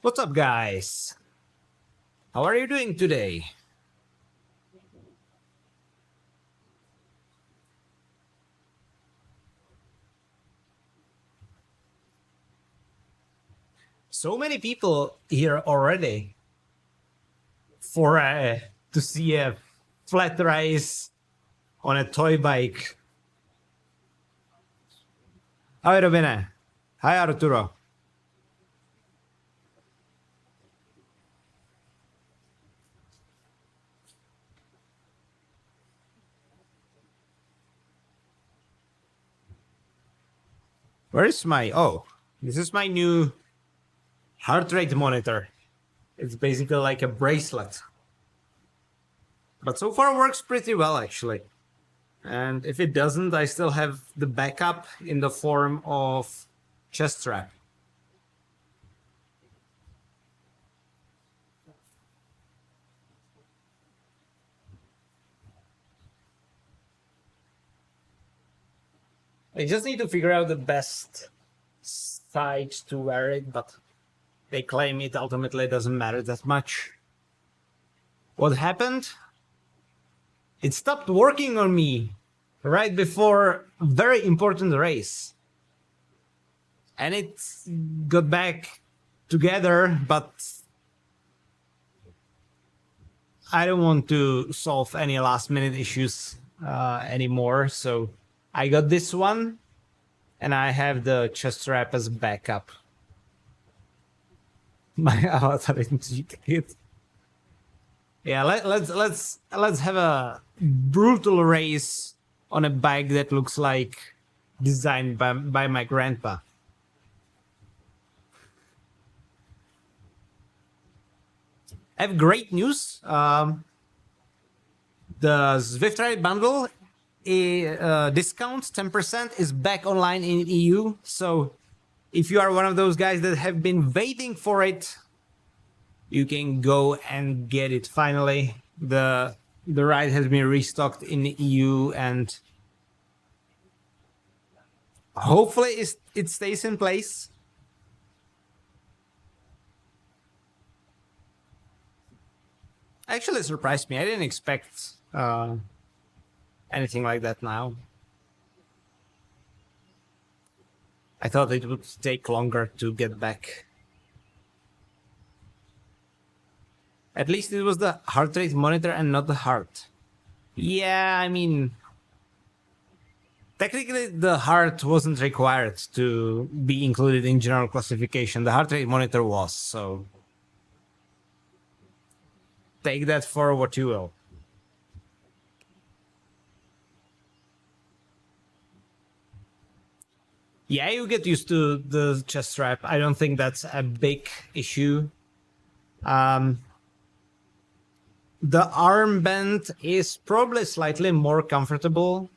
What's up, guys? How are you doing today? So many people here already for to see a flat race on a toy bike. Hi, Robine. Hi, Arturo. Where is my... Oh, this is my new heart rate monitor. It's basically like a bracelet. But so far works pretty well, actually. And if it doesn't, I still have the backup in the form of chest strap. I just need to figure out the best side to wear it, but they claim it ultimately doesn't matter that much. What happened? It stopped working on me right before a very important race. And it got back together, but I don't want to solve any last minute issues anymore, so I got this one, and I have the chest strap as backup. My avatar in it. Yeah, let's have a brutal race on a bike that looks like designed by my grandpa. I have great news. The Zwift Ride bundle discount 10% is back online in EU. So if you are one of those guys that have been waiting for it, you can go and get it finally. The ride has been restocked in the EU, and hopefully it stays in place. Actually surprised me. I didn't expect anything like that now. I thought it would take longer to get back. At least it was the heart rate monitor and not the heart. Yeah, I mean, technically the heart wasn't required to be included in general classification. The heart rate monitor was, so take that for what you will. Yeah, you get used to the chest strap. I don't think that's a big issue. The armband is probably slightly more comfortable,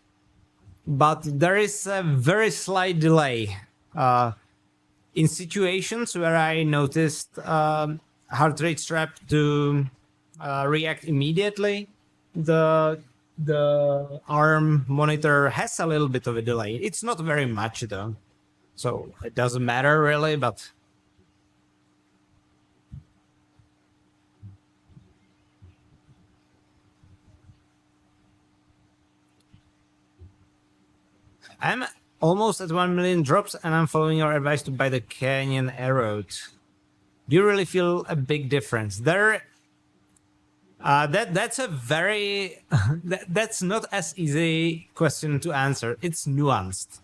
but there is a very slight delay. In situations where I noticed heart rate strap to react immediately, the arm monitor has a little bit of a delay. It's not very much though, so it doesn't matter really, but I'm almost at 1 million drops, and I'm following your advice to buy the Canyon Aeroad. Do you really feel a big difference there? That's a very that's not as easy question to answer. It's nuanced.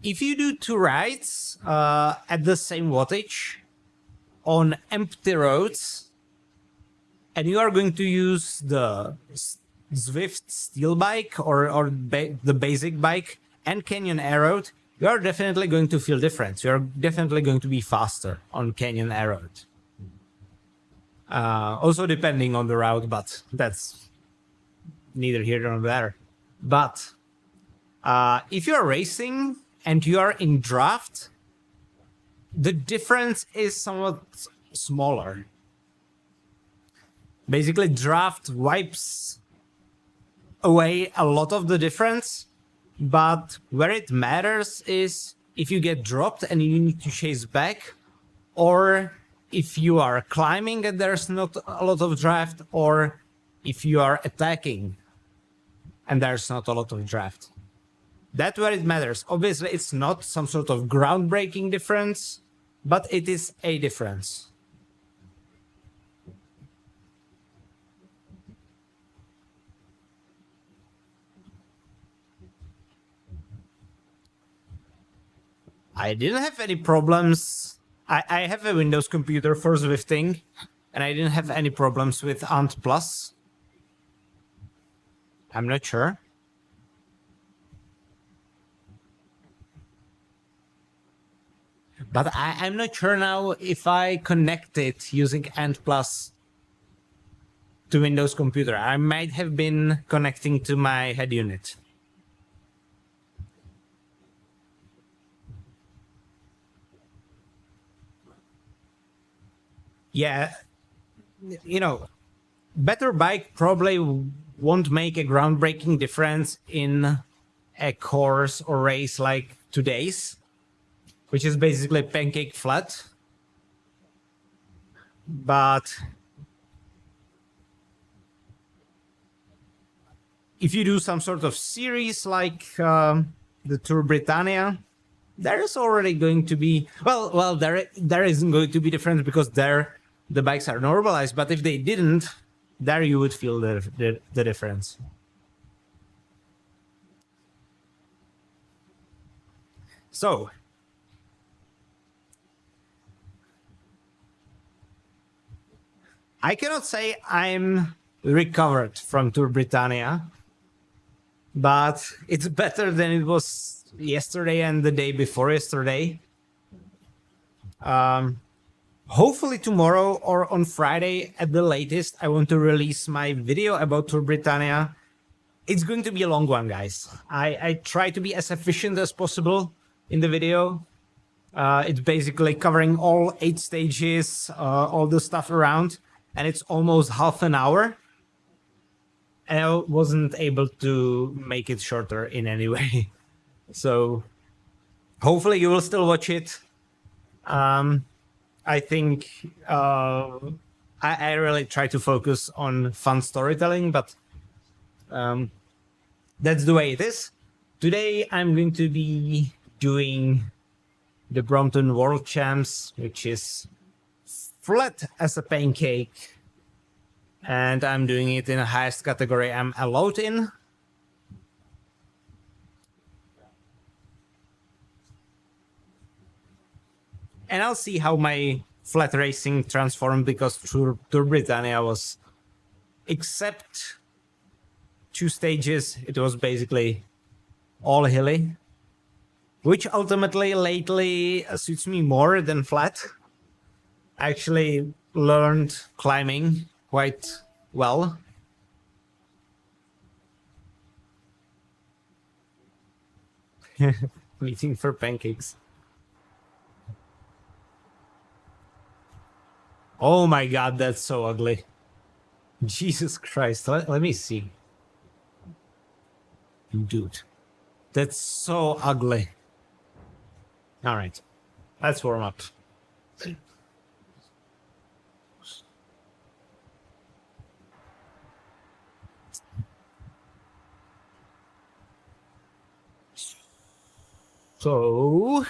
If you do two rides at the same wattage on empty roads, and you are going to use the Zwift steel bike or the basic bike and Canyon Aeroad, you are definitely going to feel difference. You are definitely going to be faster on Canyon Aeroad. Also depending on the route, but that's neither here nor there. But if you're racing and you are in draft, the difference is somewhat smaller. Basically, draft wipes away a lot of the difference, but where it matters is if you get dropped and you need to chase back, or if you are climbing and there's not a lot of draft, or if you are attacking and there's not a lot of draft. That's where it matters. Obviously, it's not some sort of groundbreaking difference, but it is a difference. I didn't have any problems. I have a Windows computer for Zwifting, and I didn't have any problems with Ant Plus. I'm not sure. But I'm not sure now if I connect it using Ant Plus to Windows computer. I might have been connecting to my head unit. Yeah, you know, better bike probably won't make a groundbreaking difference in a course or race like today's, which is basically Pancake flat. But if you do some sort of series like the Tour Britannia, there is already going to be there isn't going to be difference because there the bikes are normalized. But if they didn't, there you would feel the difference. So I cannot say I'm recovered from Tour Britannia, but it's better than it was yesterday and the day before yesterday. Hopefully tomorrow or on Friday at the latest, I want to release my video about Tour Britannia. It's going to be a long one, guys. I try to be as efficient as possible in the video. It's basically covering all 8 stages, all the stuff around, and it's almost half an hour. And I wasn't able to make it shorter in any way. So hopefully you will still watch it. I think I really try to focus on fun storytelling, but that's the way it is. Today I'm going to be doing the Brompton World Champs, which is flat as a pancake. And I'm doing it in the highest category I'm allowed in. And I'll see how my flat racing transformed, because Tour Britannia was, except 2 stages, it was basically all hilly, which ultimately lately suits me more than flat. I actually learned climbing quite well. Waiting for pancakes. Oh my god, that's so ugly. Jesus Christ, let me see. Dude, that's so ugly. Alright, let's warm up. So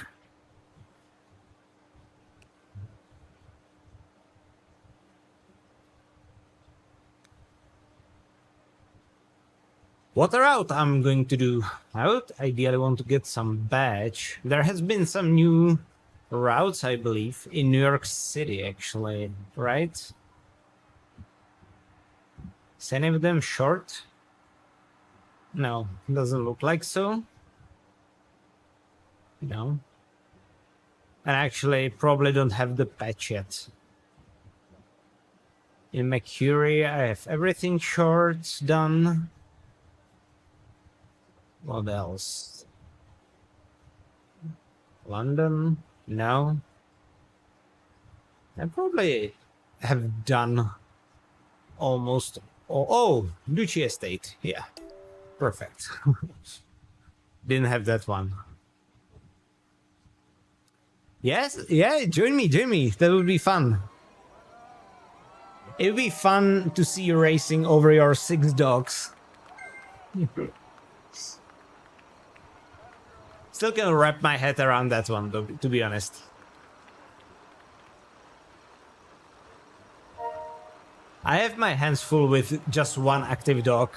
water out I'm going to do. I would ideally want to get some badge. There has been some new routes, I believe, in New York City, actually, right? Is any of them short? No, doesn't look like so. No. And actually probably don't have the patch yet. In Mercury, I have everything short done. What else? London? No. I probably have done almost all. Oh, Duchy Estate. Yeah. Perfect. Didn't have that one. Yes, yeah, join me. That would be fun. It would be fun to see you racing over your 6 dogs. Still can't wrap my head around that one, though, to be honest. I have my hands full with just one active dog.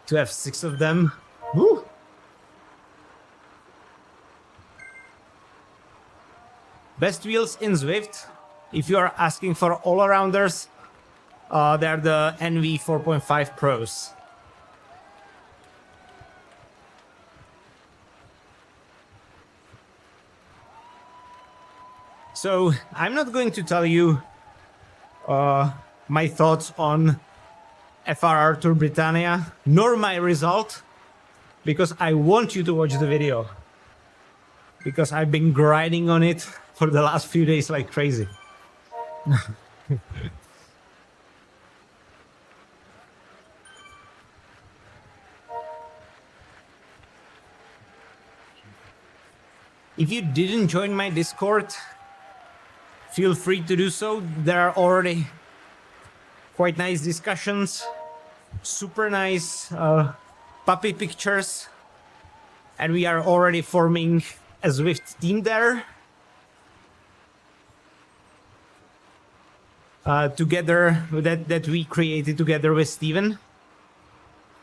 To have 6 of them. Woo! Best wheels in Zwift. If you are asking for all-arounders, they're the NV 4.5 Pros. So I'm not going to tell you my thoughts on FRR Tour Britannia, nor my result, because I want you to watch the video. Because I've been grinding on it for the last few days like crazy. If you didn't join my Discord, feel free to do so. There are already quite nice discussions, super nice puppy pictures, and we are already forming a Zwift team there. Together, that we created together with Steven.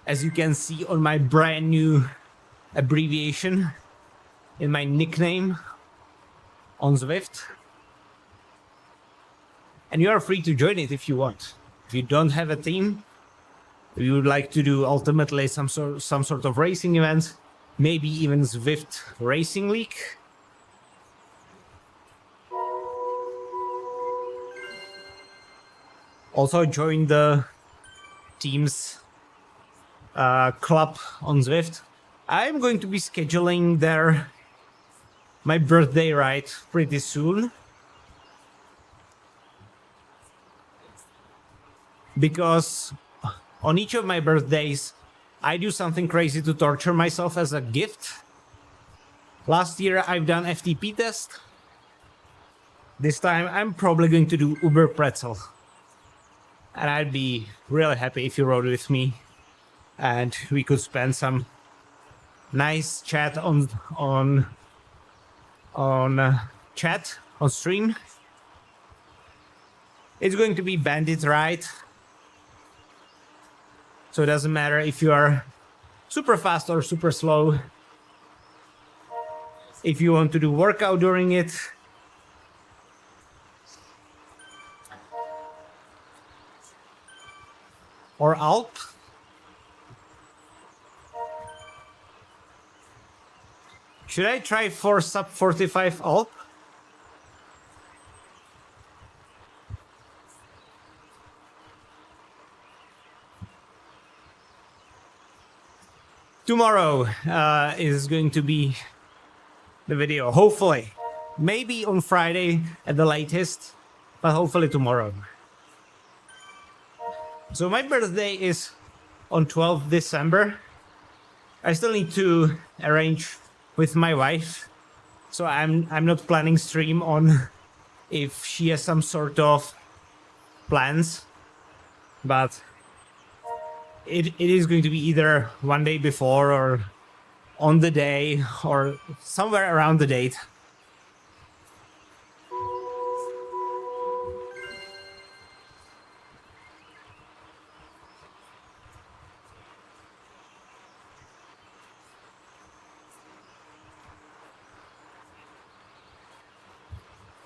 As you can see on my brand new abbreviation in my nickname on Zwift. And you are free to join it if you want. If you don't have a team, if you would like to do ultimately some sort of racing event, maybe even Zwift Racing League. Also join the team's club on Zwift. I'm going to be scheduling my birthday ride pretty soon. Because on each of my birthdays, I do something crazy to torture myself as a gift. Last year, I've done FTP test. This time, I'm probably going to do Uber Pretzel. And I'd be really happy if you rode with me. And we could spend some nice chat on stream. It's going to be bandit ride. So it doesn't matter if you are super fast or super slow. If you want to do workout during it. Or Alp. Should I try for sub 45 Alp? Tomorrow is going to be the video, hopefully. Maybe on Friday at the latest, but hopefully tomorrow. So my birthday is on 12th December. I still need to arrange with my wife. So I'm not planning stream on if she has some sort of plans. But it is going to be either one day before or on the day or somewhere around the date.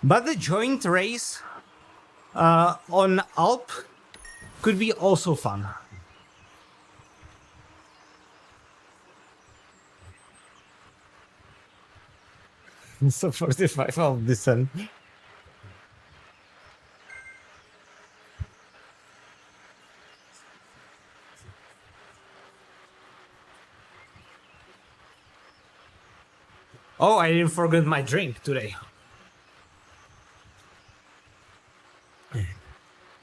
But the joint race on Alp could be also fun. So 45 of descent. Oh, I didn't forget my drink today.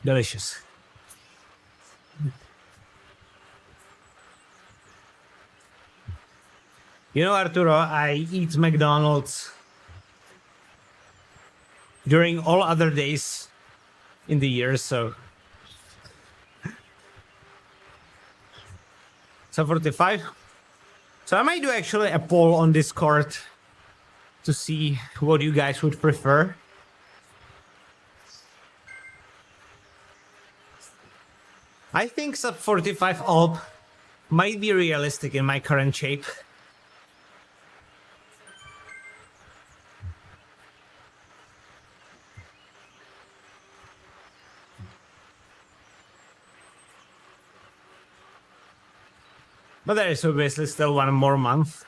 Delicious. You know, Arturo, I eat McDonald's during all other days in the year. So 45. So I might do actually a poll on Discord to see what you guys would prefer. I think sub 45 Alp might be realistic in my current shape. But there is obviously still one more month.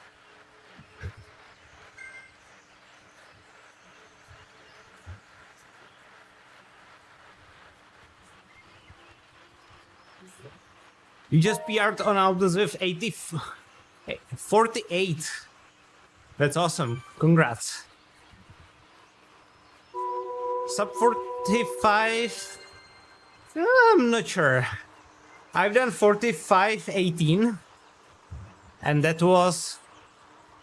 You just PR'd on Auto Zwift 48. That's awesome. Congrats. Sub 45. I'm not sure. I've done 45:18. And that was...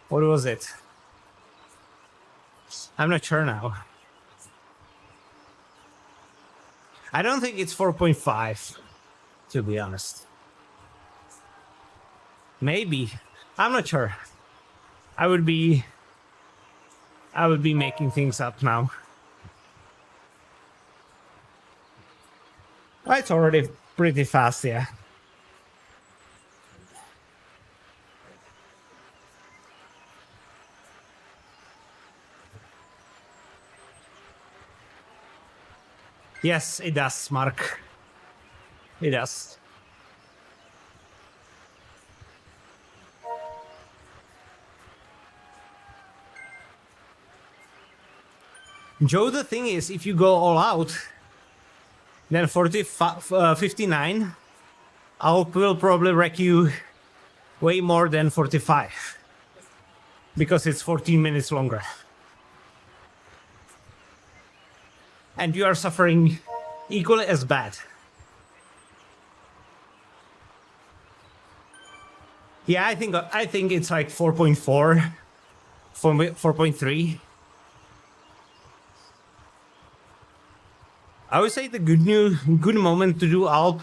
what was it? I'm not sure now. I don't think it's 4.5, to be honest. Maybe. I'm not sure. I would be making things up now. Oh, it's already pretty fast, yeah. Yes, it does, Mark. It does. Joe, the thing is, if you go all out, then 59, Alp will probably wreck you way more than 45. Because it's 14 minutes longer. And you are suffering equally as bad. Yeah, I think it's like 4.4, 4.3. I would say the good moment to do Alp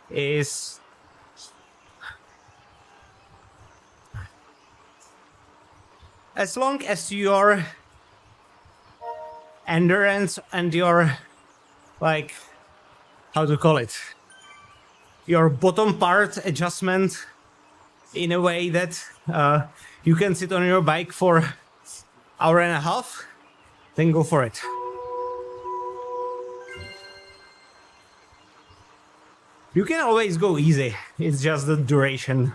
is as long as your endurance and your, like, how to call it, your bottom part adjustment in a way that you can sit on your bike for hour and a half, then go for it. You can always go easy, it's just the duration.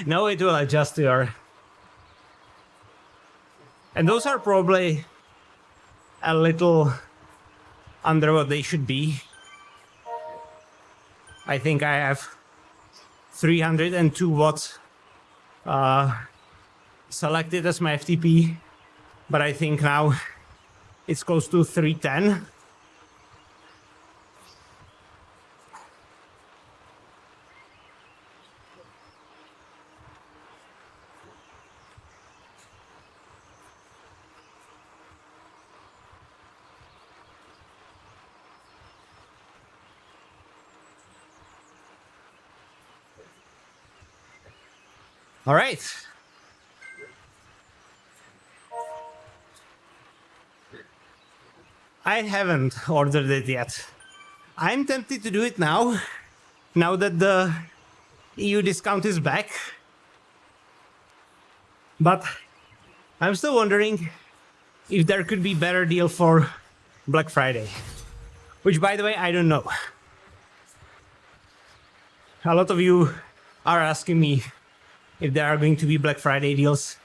No, it will adjust to your... And those are probably a little under what they should be. I think I have 302 watts selected as my FTP, but I think now it's close to 310. All right. I haven't ordered it yet. I'm tempted to do it now that the EU discount is back. But I'm still wondering if there could be better deal for Black Friday. Which, by the way, I don't know. A lot of you are asking me if there are going to be Black Friday deals.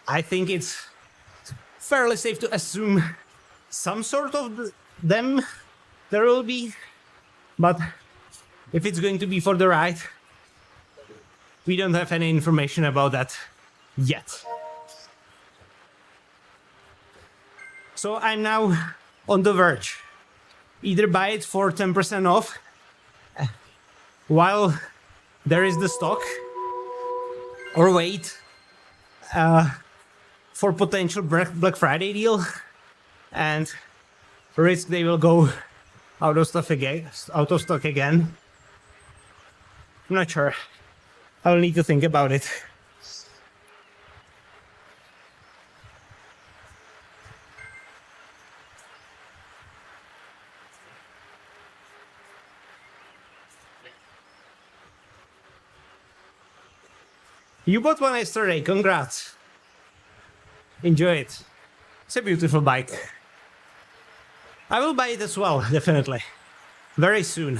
I think it's fairly safe to assume some sort of them there will be, but if it's going to be for the ride, we don't have any information about that yet. So I'm now on the verge. Either buy it for 10% off while there is the stock or wait for potential Black Friday deal and risk they will go out of stock again. I'm not sure. I'll need to think about it. You bought one yesterday, congrats. Enjoy it. It's a beautiful bike. I will buy it as well, definitely. Very soon.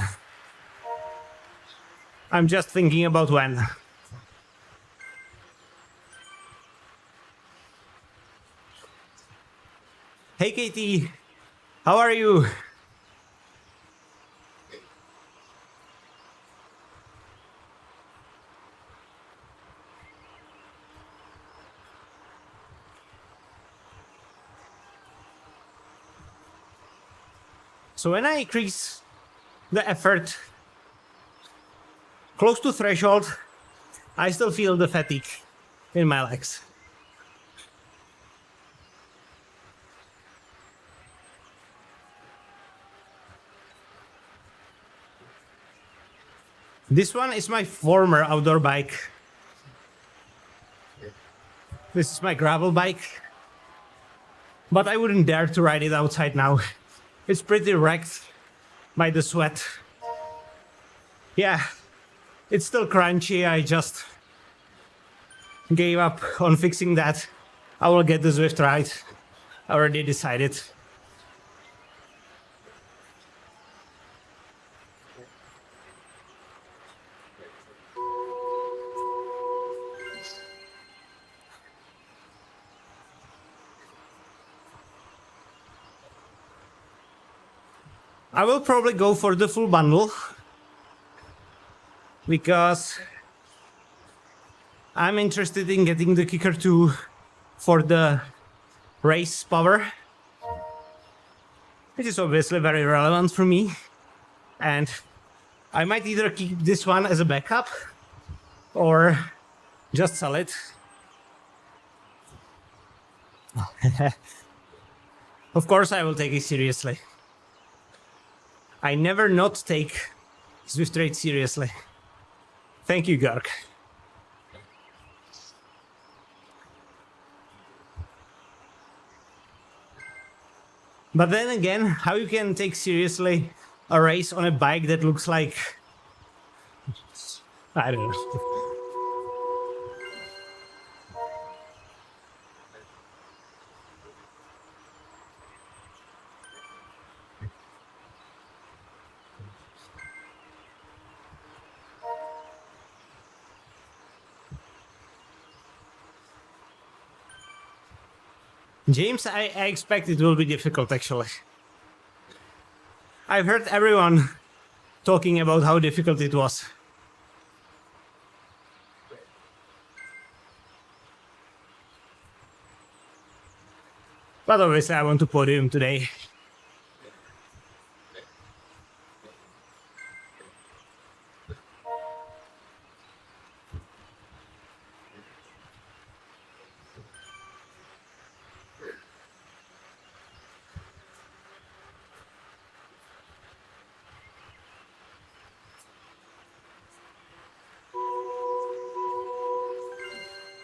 I'm just thinking about when. Hey Katie, how are you? So when I increase the effort close to threshold, I still feel the fatigue in my legs. This one is my former outdoor bike. This is my gravel bike, but I wouldn't dare to ride it outside now. It's pretty wrecked by the sweat. Yeah, it's still crunchy. I just gave up on fixing that. I will get the Zwift right. I already decided. I will probably go for the full bundle because I'm interested in getting the Kicker 2 for the race power, which is obviously very relevant for me. And I might either keep this one as a backup or just sell it. Of course, I will take it seriously. I never not take Zwift Raid seriously. Thank you, Garg. But then again, how you can take seriously a race on a bike that looks like... I don't know. James, I expect it will be difficult, actually. I've heard everyone talking about how difficult it was. But obviously I want to podium today.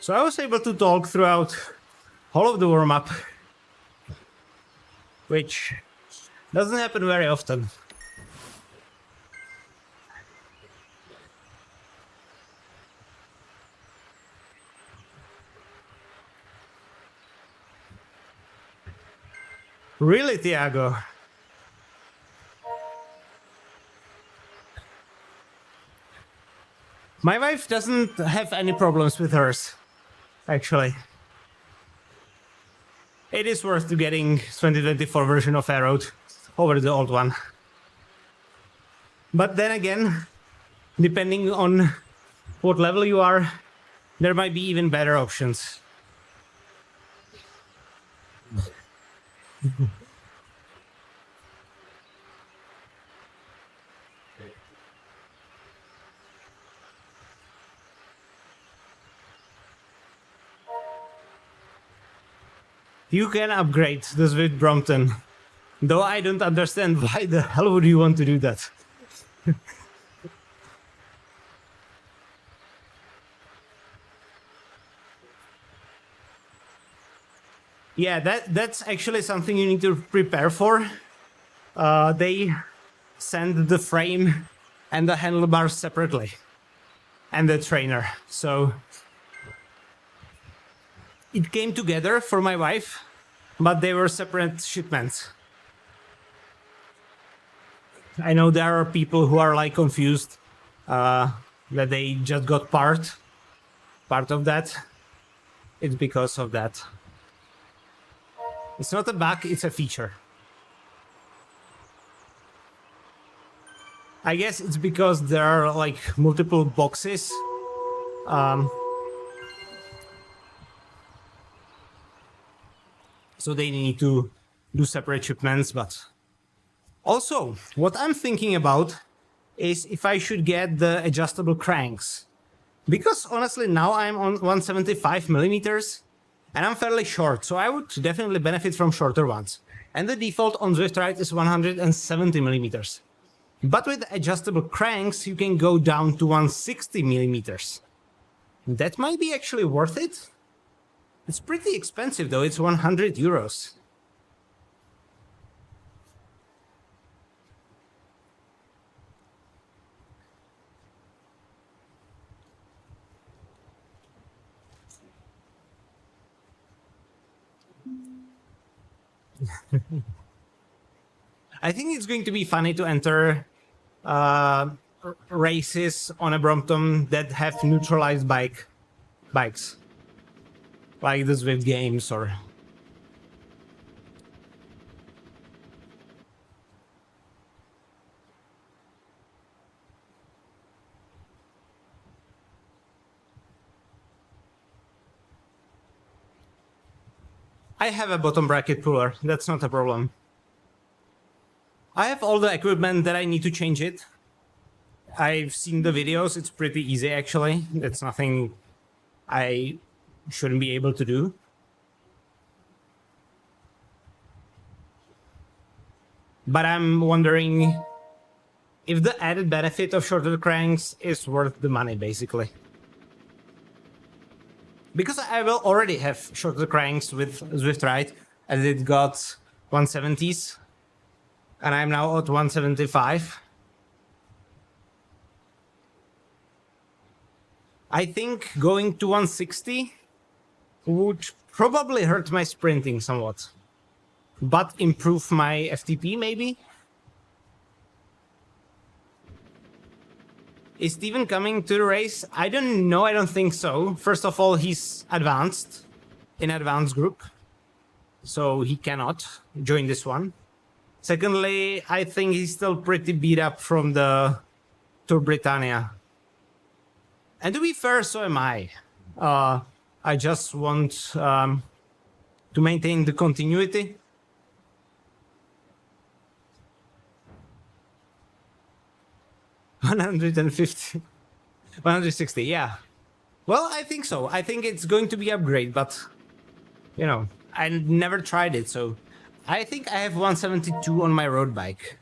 So I was able to talk throughout all of the warm-up, which doesn't happen very often. Really, Tiago? My wife doesn't have any problems with hers, actually. It is worth to getting 2024 version of Road over the old one. But then again, depending on what level you are, there might be even better options. You can upgrade the Zwift Brompton. Though I don't understand why the hell would you want to do that. Yeah, that's actually something you need to prepare for. They send the frame and the handlebars separately, and the trainer. So it came together for my wife, but they were separate shipments. I know there are people who are like confused that they just got part of that. It's because of that. It's not a bug, it's a feature. I guess it's because there are like multiple boxes. So they need to do separate shipments, but also what I'm thinking about is if I should get the adjustable cranks. Because honestly now I'm on 175 millimeters and I'm fairly short, so I would definitely benefit from shorter ones. And the default on Zwift Ride is 170 millimeters. But with adjustable cranks, you can go down to 160 millimeters. That might be actually worth it. It's pretty expensive though, it's 100 euros. I think it's going to be funny to enter races on a Brompton that have neutralized bikes, like the Zwift games or. I have a bottom bracket puller, that's not a problem. I have all the equipment that I need to change it. I've seen the videos, it's pretty easy actually. It's nothing I shouldn't be able to do. But I'm wondering if the added benefit of shorter cranks is worth the money, basically. Because I will already have shorter cranks with Zwift Ride, as it got 170s, and I'm now at 175. I think going to 160 would probably hurt my sprinting somewhat, but improve my FTP maybe? Is Steven coming to the race? I don't know, I don't think so. First of all, he's advanced, in advanced group, so he cannot join this one. Secondly, I think he's still pretty beat up from the Tour Britannia. And to be fair, so am I. I just want to maintain the continuity. $150, 160, yeah. Well, I think so. I think it's going to be upgrade, but you know, I never tried it, so I think I have 172 on my road bike.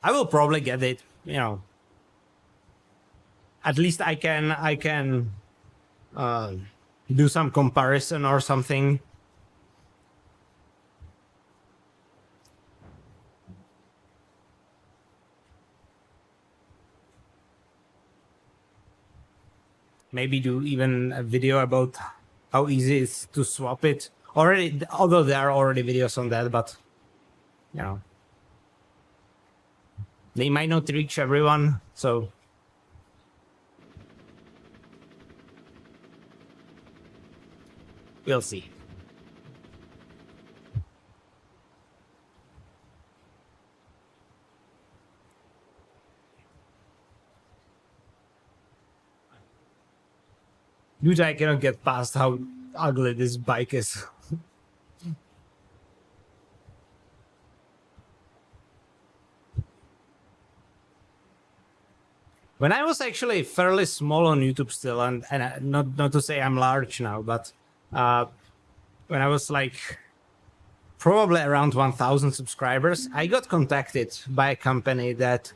I will probably get it, you know. At least I can do some comparison or something. Maybe do even a video about how easy it is to swap it. Already, although there are already videos on that, but you know, they might not reach everyone, so we'll see. Dude, I cannot get past how ugly this bike is. When I was actually fairly small on YouTube still, and not to say I'm large now, but when I was like probably around 1,000 subscribers, I got contacted by a company that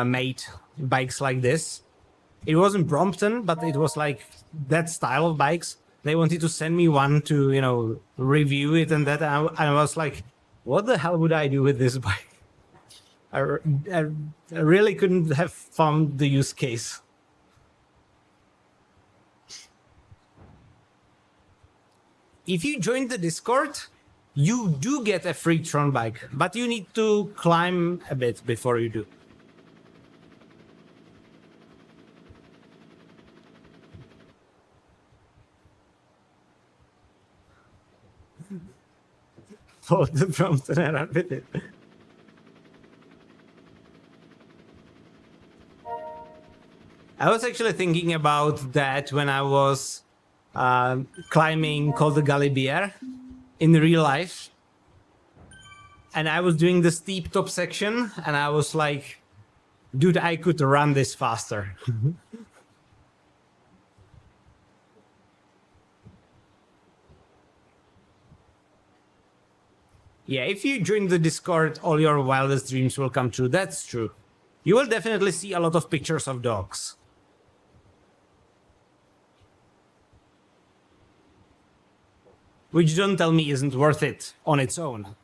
made bikes like this. It wasn't Brompton, but it was like that style of bikes. They wanted to send me one to, you know, review it and that. I was like, what the hell would I do with this bike? I really couldn't have found the use case. If you join the Discord, you do get a free Tron bike, but you need to climb a bit before you do. Oh, the Brompton and run with it. I was actually thinking about that when I was climbing Col de Galibier in real life. And I was doing the steep top section, and I was like, dude, I could run this faster. Yeah, if you join the Discord, all your wildest dreams will come true. That's true. You will definitely see a lot of pictures of dogs. Which, don't tell me, isn't worth it on its own.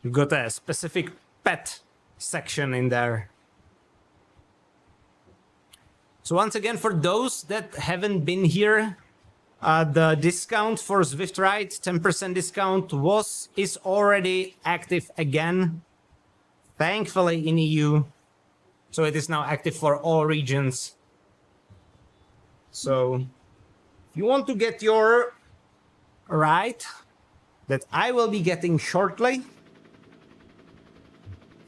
You've got a specific pet section in there. So once again, for those that haven't been here, the discount for Zwift Ride, 10% discount, is already active again. Thankfully in EU. So it is now active for all regions. So if you want to get your ride that I will be getting shortly,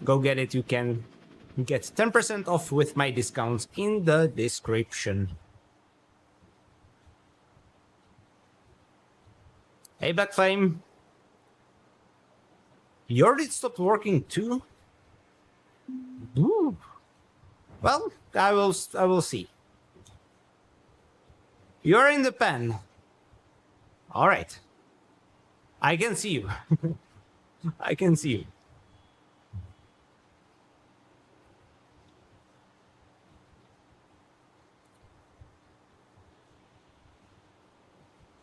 go get it. You can get 10% off with my discounts in the description. Hey, Black Flame. Your did stop working too? Ooh. Well, I will see. You're in the pen. All right. I can see you. I can see you.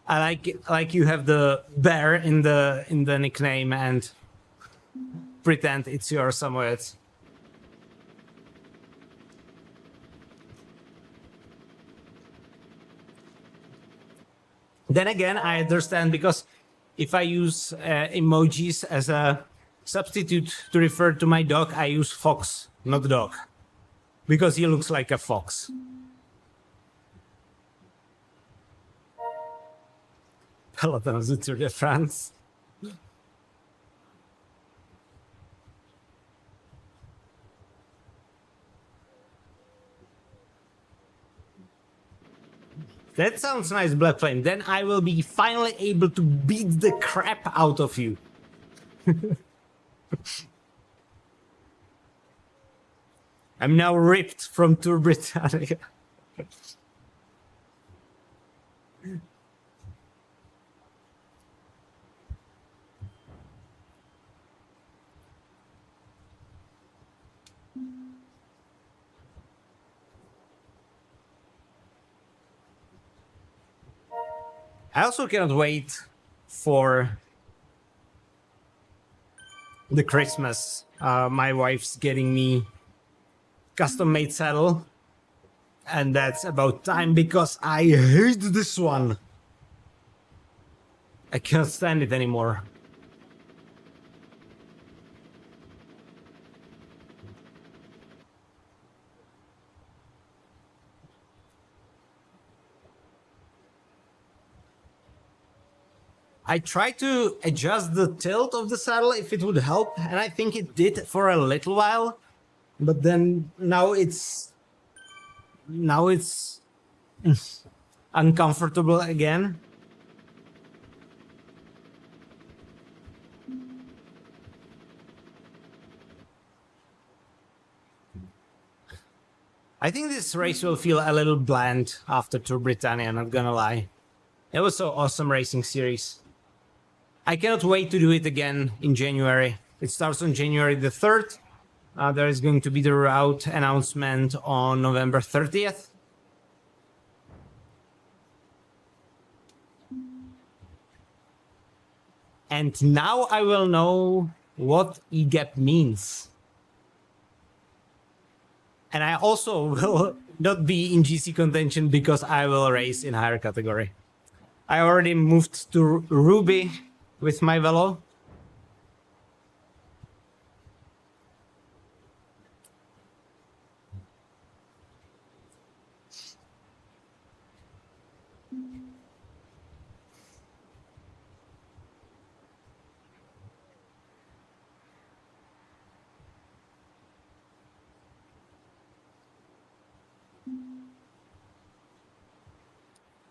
I like you have the bear in the nickname and pretend it's yours somewhere. Then again, I understand, because if I use emojis as a substitute to refer to my dog, I use fox, not dog, because he looks like a fox. Peloton of the Tour de France. That sounds nice, Black Flame. Then I will be finally able to beat the crap out of you. I'm now ripped from Tour Britannia. I also cannot wait for the Christmas. My wife's getting me custom-made saddle, and that's about time, because I hate this one. I can't stand it anymore. I tried to adjust the tilt of the saddle if it would help, and I think it did for a little while, But then now it's uncomfortable again. I think this race will feel a little bland after Tour Britannia, not gonna lie. It was so awesome racing series. I cannot wait to do it again in January. It starts on January the 3rd. There is going to be the route announcement on November 30th. And now I will know what EGAP means. And I also will not be in GC contention because I will race in higher category. I already moved to Ruby with my velo.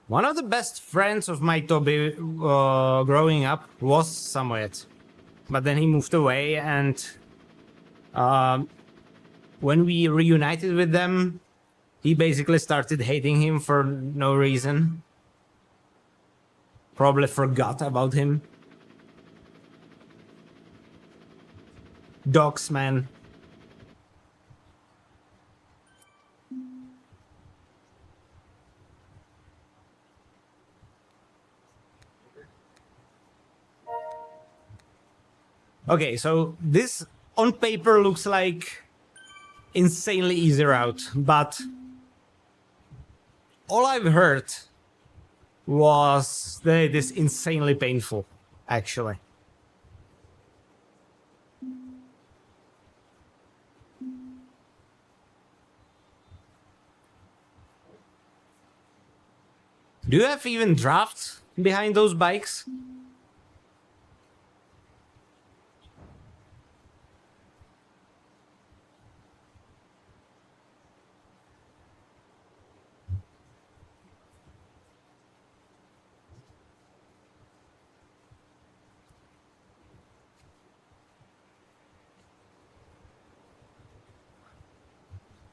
One of the best friends of my Toby growing up was Samoyed, but then he moved away, and when we reunited with them, he basically started hating him for no reason. Probably forgot about him. Dogs, man. Okay, so this on paper looks like insanely easy route, but all I've heard was that it is insanely painful, actually. Do you have even drafts behind those bikes?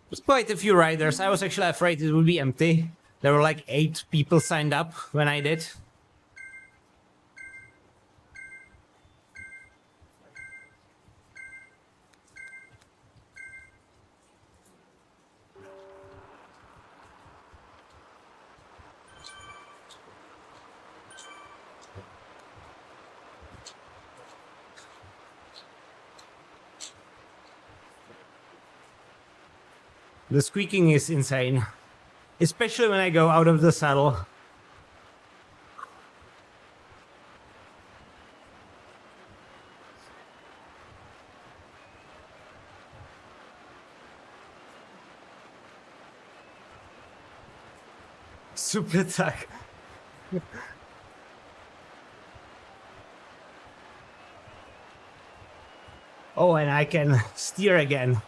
There's quite a few riders. I was actually afraid it would be empty. There were like 8 people signed up when I did. The squeaking is insane, especially when I go out of the saddle. Super attack. Oh, and I can steer again.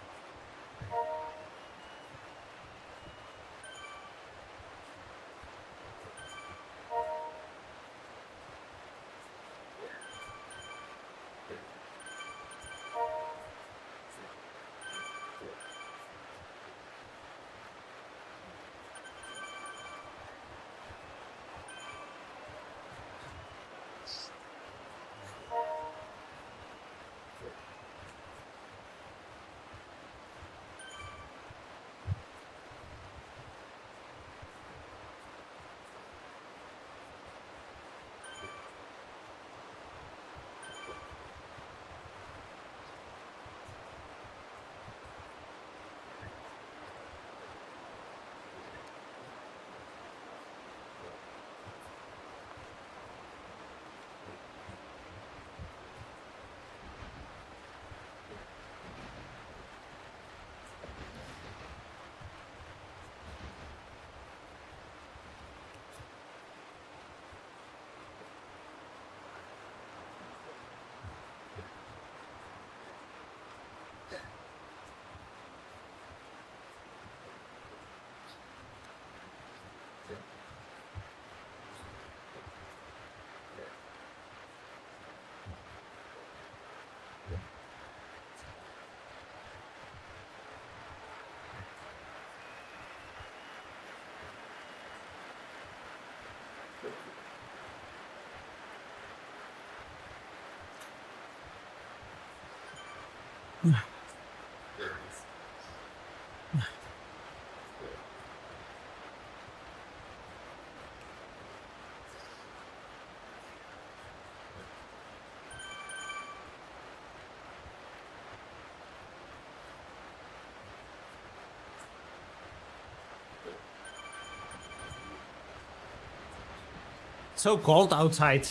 So cold outside.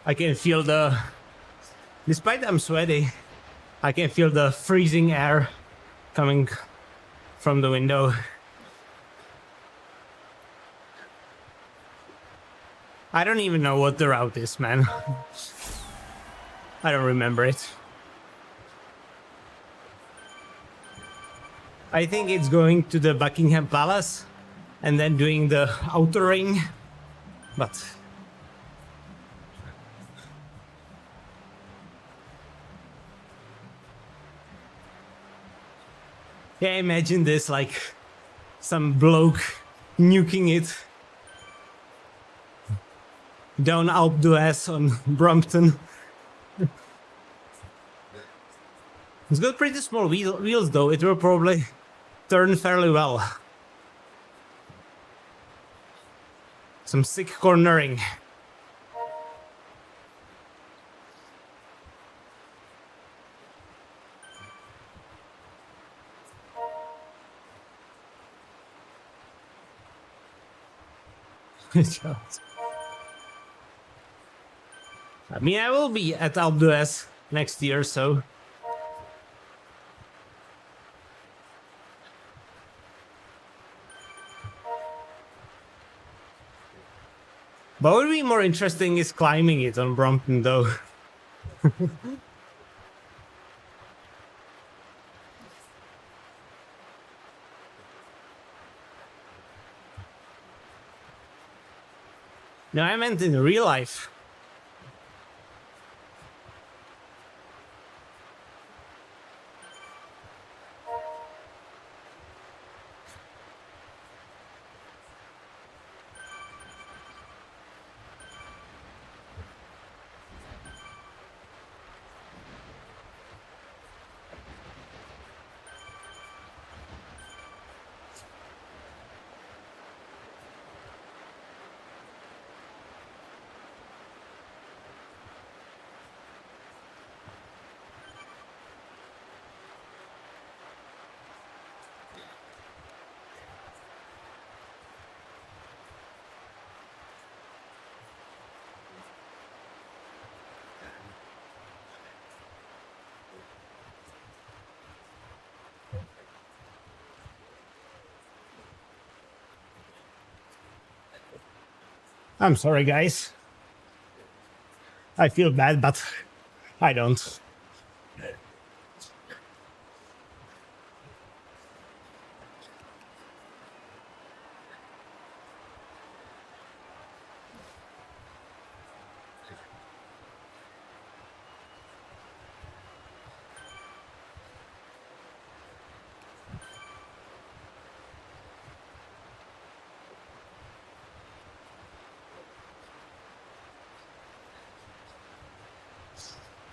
I can feel despite I'm sweaty, I can feel the freezing air coming from the window. I don't even know what the route is, man. I don't remember it. I think it's going to the Buckingham Palace and then doing the outer ring, but yeah, imagine this, like some bloke nuking it down Alpe d'Huez on Brompton. It's got pretty small wheels though, it will probably turn fairly well. Some sick cornering. I mean, I will be at Alpe d'Huez next year, so but what would be more interesting is climbing it on Brompton, though. No, I meant in real life. I'm sorry, guys. I feel bad, but I don't.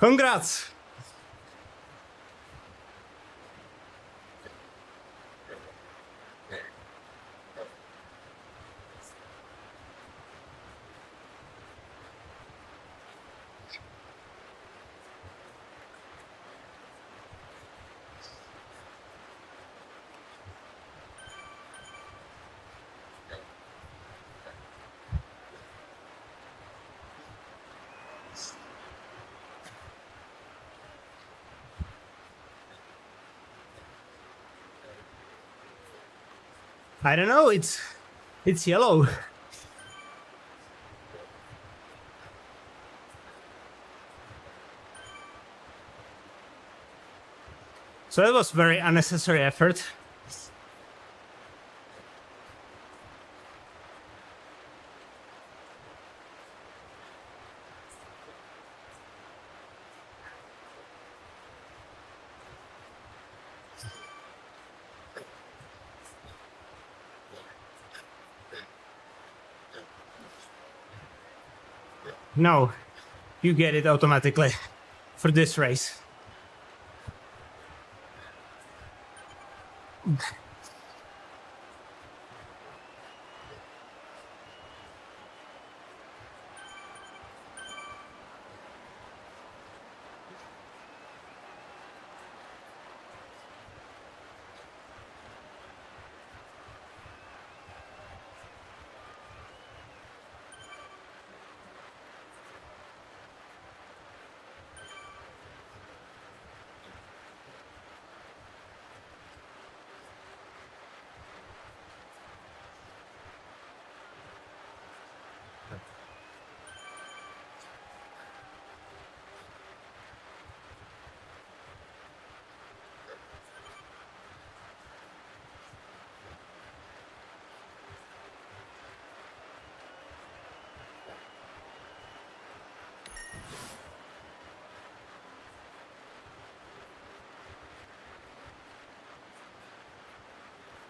Congrats! I don't know, it's yellow. So that was very unnecessary effort. No, you get it automatically for this race.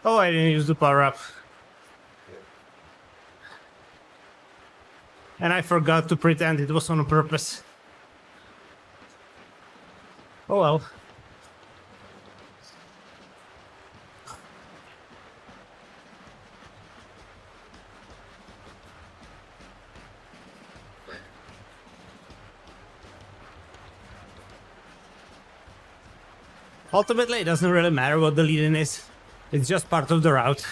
Oh, I didn't use the power up. And I forgot to pretend it was on purpose. Oh well. Ultimately, it doesn't really matter what the lead-in is. It's just part of the route.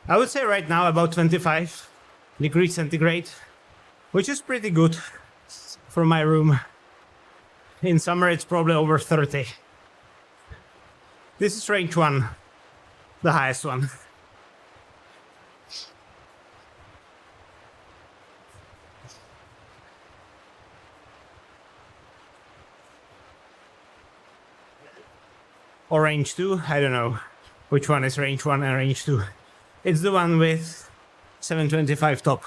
I would say right now about 25 degrees centigrade, which is pretty good for my room. In summer, it's probably over 30. This is range 1, the highest one. Or range 2, I don't know which one is range 1 and range 2. It's the one with 725 top.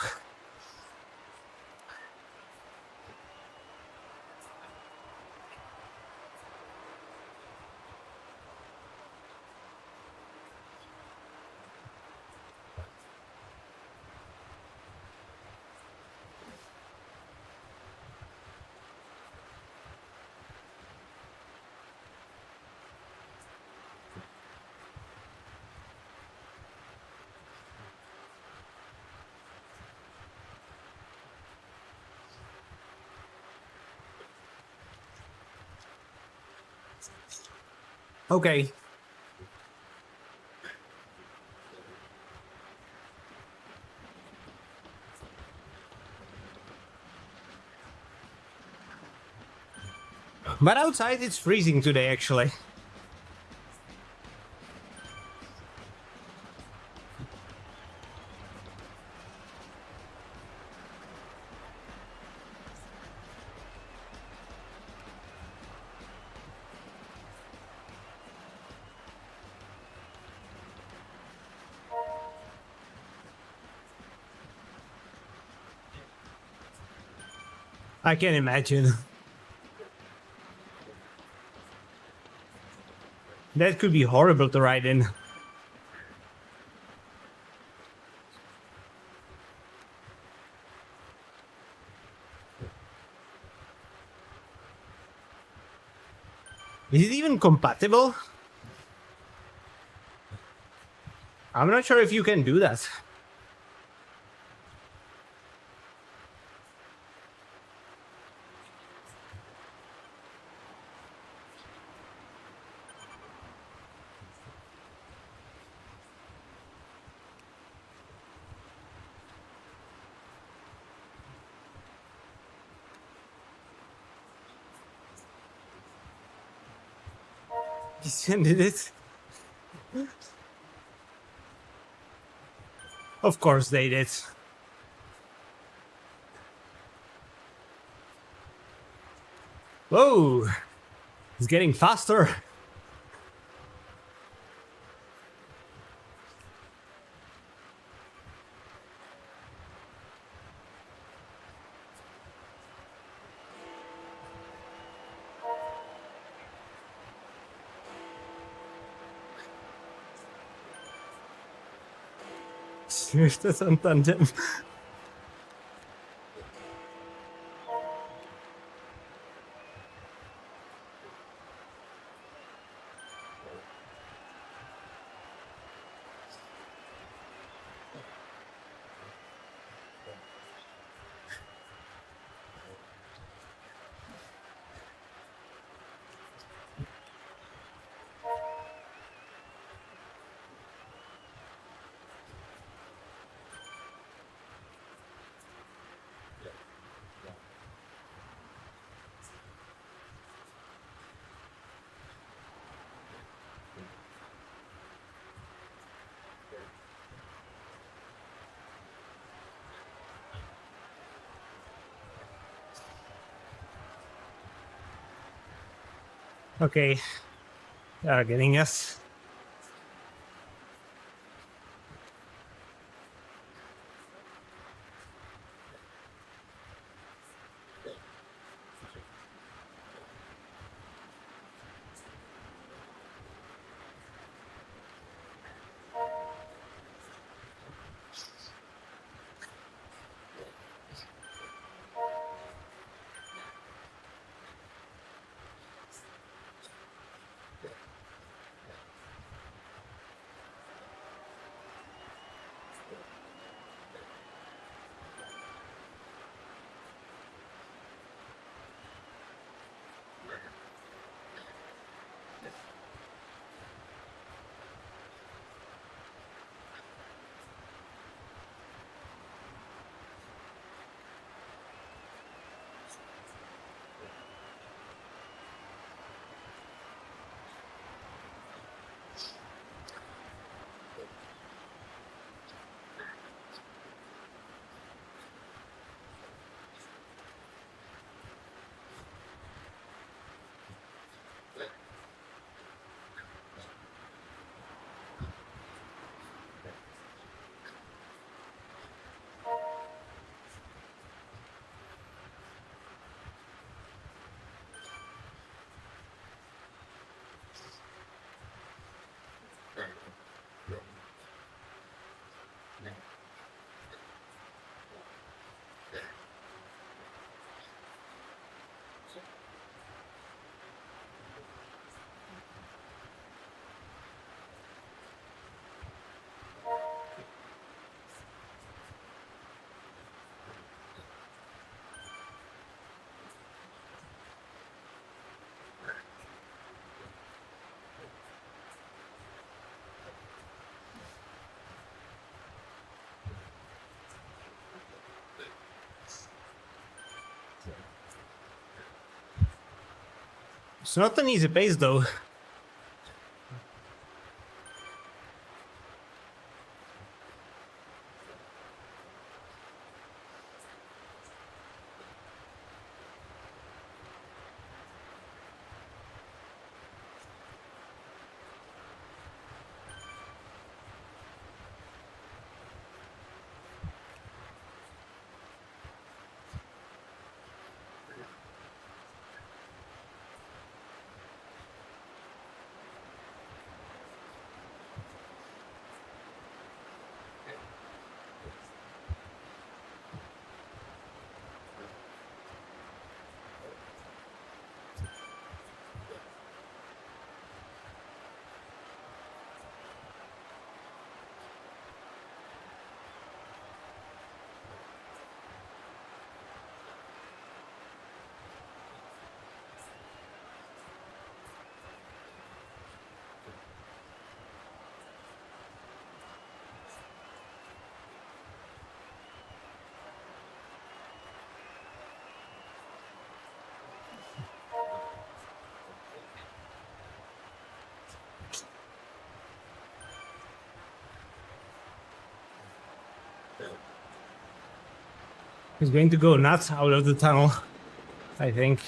Okay. But outside it's freezing today, actually. I can imagine. That could be horrible to ride in. Is it even compatible? I'm not sure if you can do that. Descended it. Of course they did. Whoa! It's getting faster. Zwift is on tandem. Okay, they are getting us. It's not an easy pace though. He's going to go nuts out of the tunnel, I think.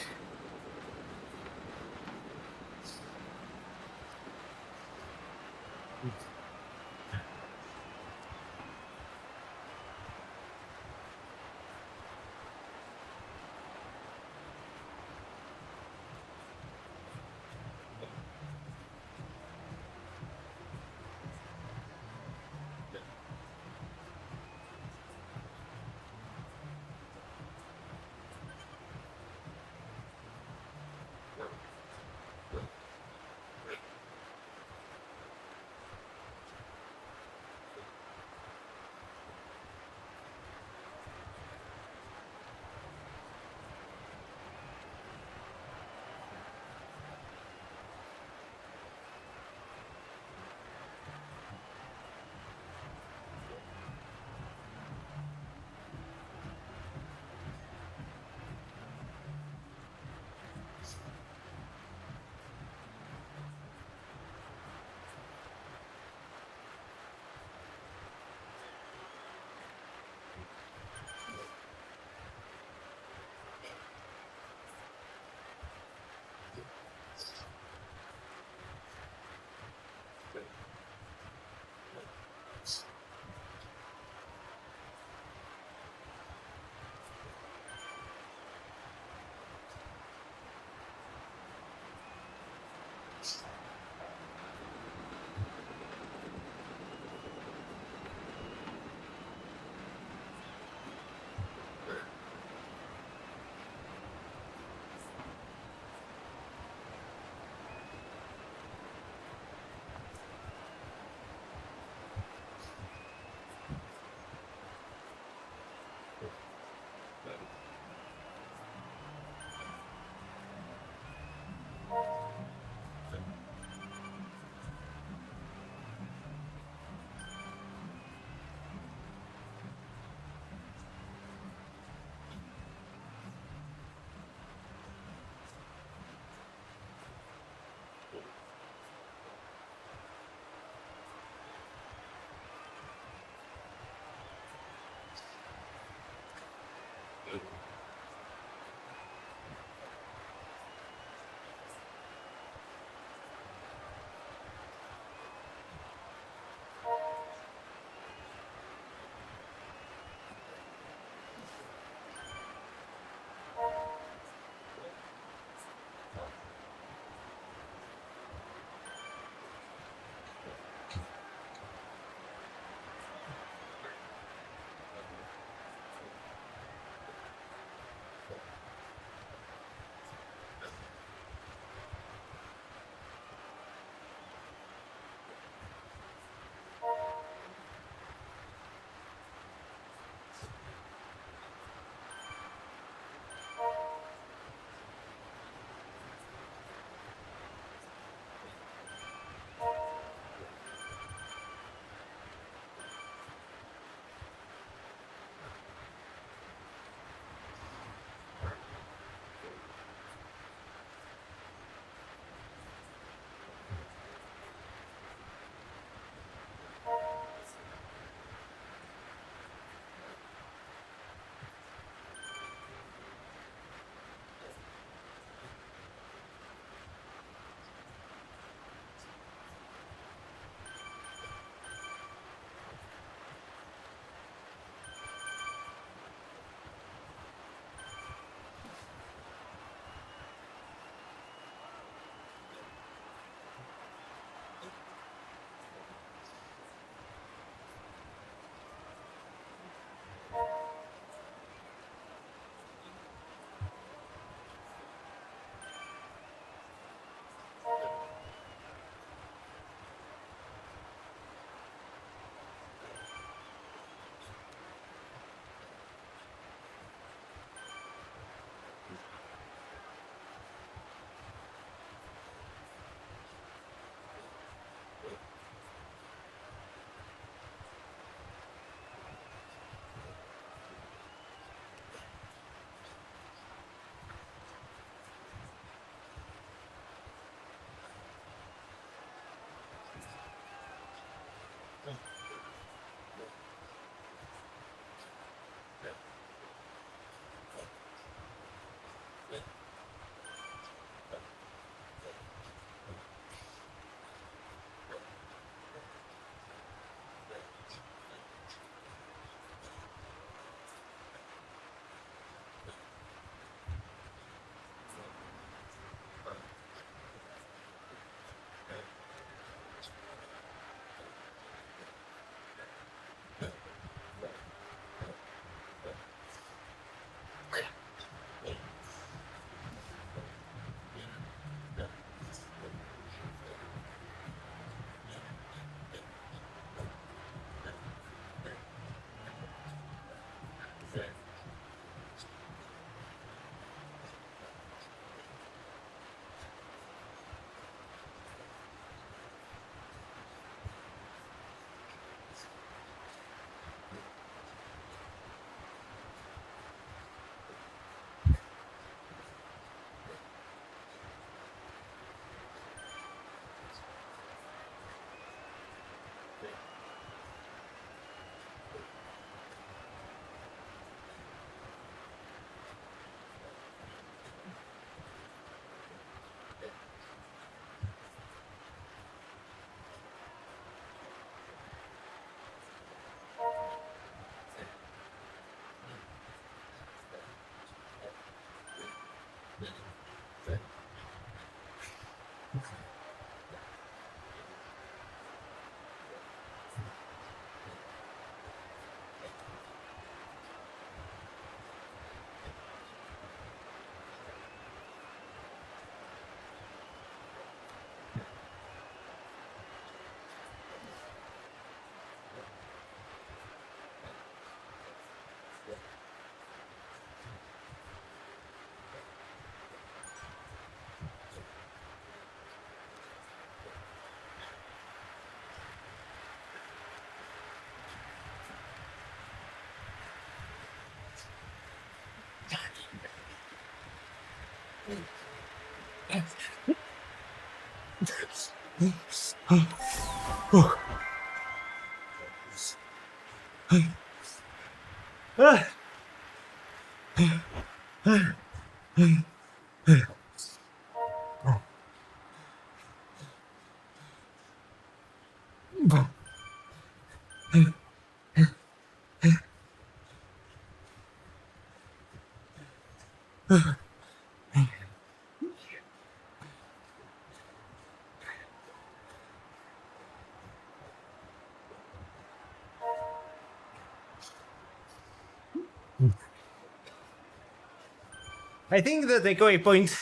I think the takeaway point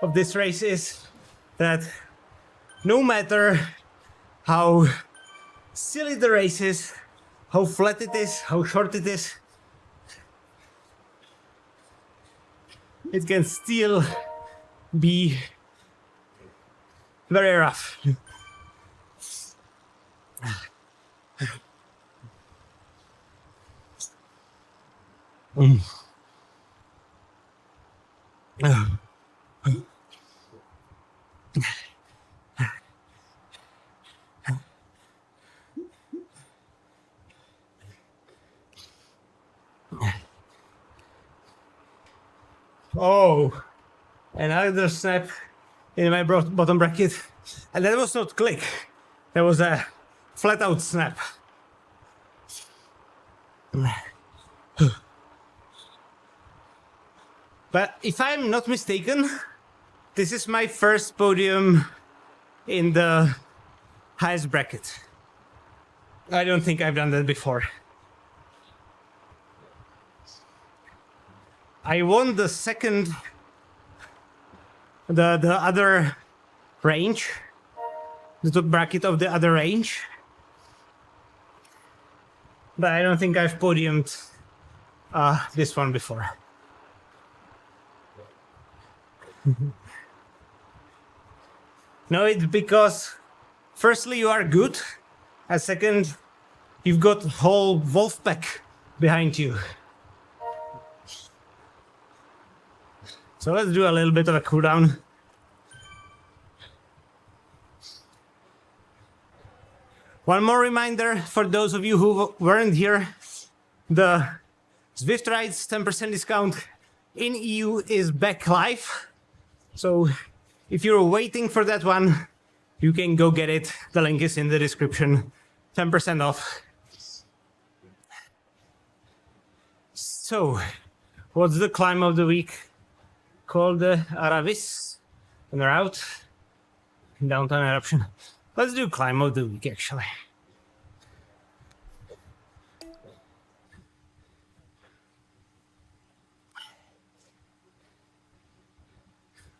of this race is that no matter how silly the race is, how flat it is, how short it is, it can still be very rough. Oh, another snap in my bottom bracket. And that was not click. That was a flat out snap. But if I'm not mistaken, this is my first podium in the highest bracket. I don't think I've done that before. I won the second, the other range, the top bracket of the other range, but I don't think I've podiumed this one before. No, it's because firstly you are good, and second you've got whole wolf pack behind you. So let's do a little bit of a cooldown. One more reminder for those of you who weren't here, the Zwift rides 10% discount in EU is back live. So if you're waiting for that one, you can go get it. The link is in the description. 10% off. So, what's the climb of the week? Called the Aravis and route downtown eruption. Let's do climb of the week actually.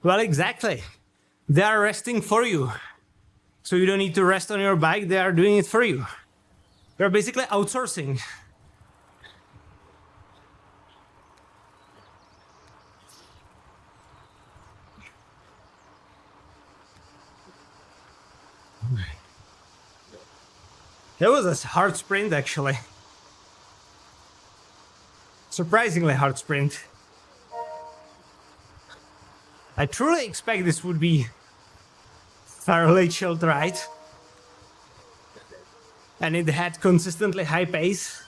Well, exactly. They are resting for you. So you don't need to rest on your bike, they are doing it for you. You're basically outsourcing. That was a hard sprint, actually. Surprisingly hard sprint. I truly expect this would be fairly chilled ride. And it had consistently high pace.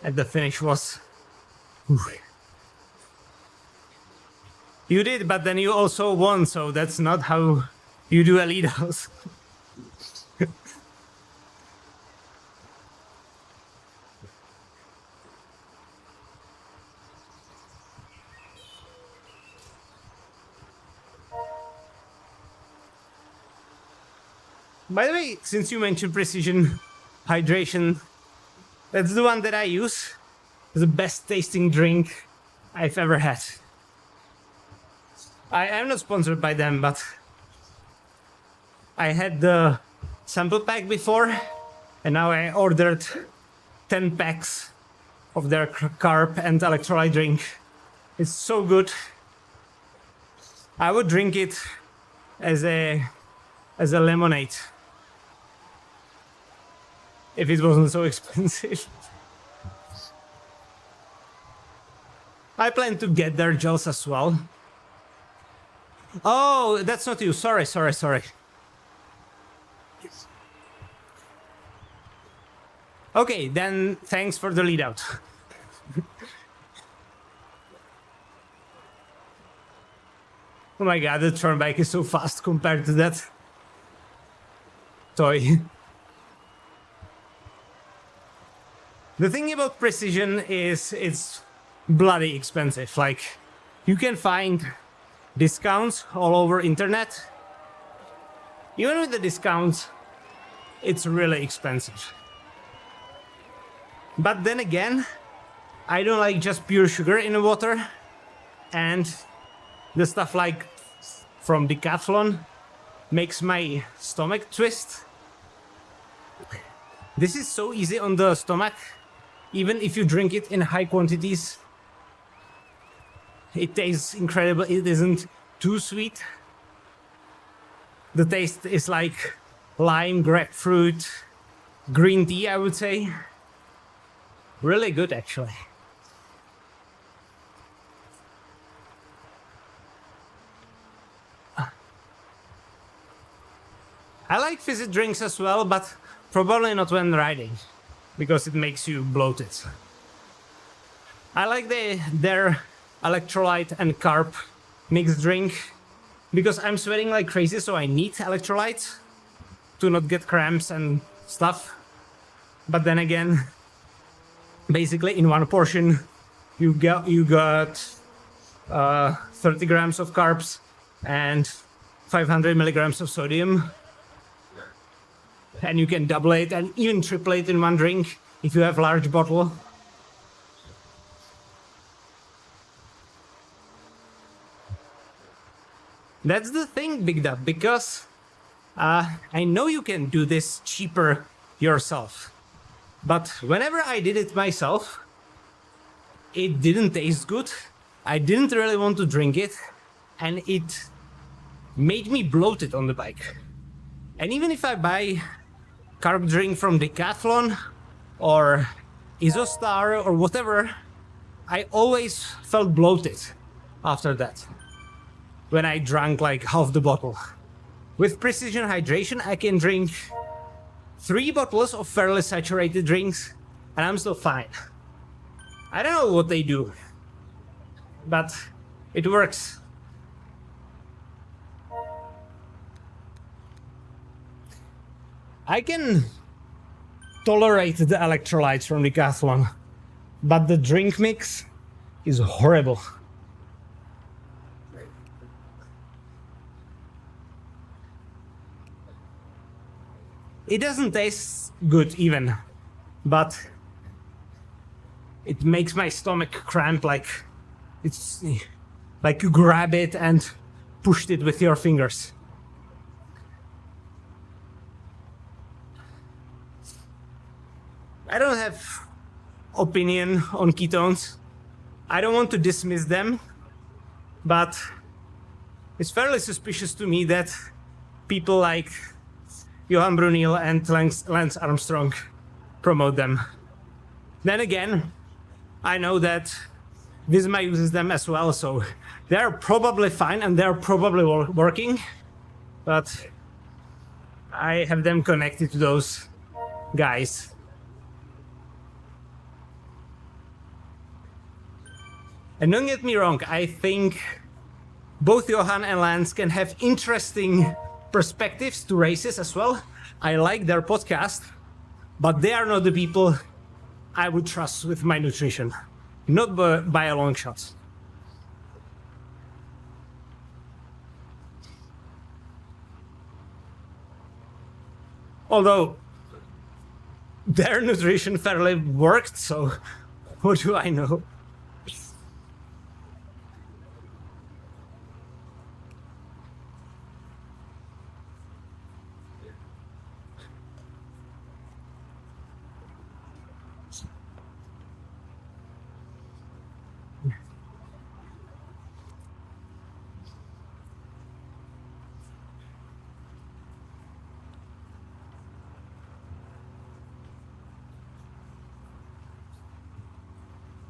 And the finish was... You did, but then you also won, so that's not how you do a lead house. By the way, since you mentioned precision hydration, that's the one that I use. It's the best tasting drink I've ever had. I am not sponsored by them, but I had the sample pack before, and now I ordered 10 packs of their carb and electrolyte drink. It's so good. I would drink it as a lemonade if it wasn't so expensive. I plan to get their gels as well. Oh, that's not you. Sorry. Okay, then thanks for the lead out. Oh my god, the turn bike is so fast compared to that toy. The thing about precision is it's bloody expensive. Like, you can find discounts all over internet. Even with the discounts, it's really expensive. But then again, I don't like just pure sugar in the water, and the stuff like from Decathlon makes my stomach twist. This is so easy on the stomach, even if you drink it in high quantities. It tastes incredible. It isn't too sweet. The taste is like lime, grapefruit, green tea, I would say. Really good, actually. I like fizzy drinks as well, but probably not when riding, because it makes you bloated. I like their electrolyte and carb mixed drink, because I'm sweating like crazy, so I need electrolytes to not get cramps and stuff. But then again, basically in one portion you got 30 grams of carbs and 500 milligrams of sodium, and you can double it and even triple it in one drink if you have a large bottle. That's the thing, Big Dub, because I know you can do this cheaper yourself, but whenever I did it myself, it didn't taste good. I didn't really want to drink it, and it made me bloated on the bike. And even if I buy carb drink from Decathlon or Isostar or whatever, I always felt bloated after that when I drank like half the bottle. With precision hydration, I can drink 3 bottles of fairly saturated drinks and I'm still fine. I don't know what they do, but it works. I can tolerate the electrolytes from Decathlon, but the drink mix is horrible. It doesn't taste good even, but it makes my stomach cramp, like it's like you grab it and pushed it with your fingers. I don't have opinion on ketones. I don't want to dismiss them, but it's fairly suspicious to me that people like Johan Brunel and Lance Armstrong promote them. Then again, I know that Visma uses them as well, so they're probably fine and they're probably working, but I have them connected to those guys. And don't get me wrong, I think both Johan and Lance can have interesting perspectives to races as well. I like their podcast, but they are not the people I would trust with my nutrition. Not by a long shot. Although their nutrition fairly worked, so what do I know?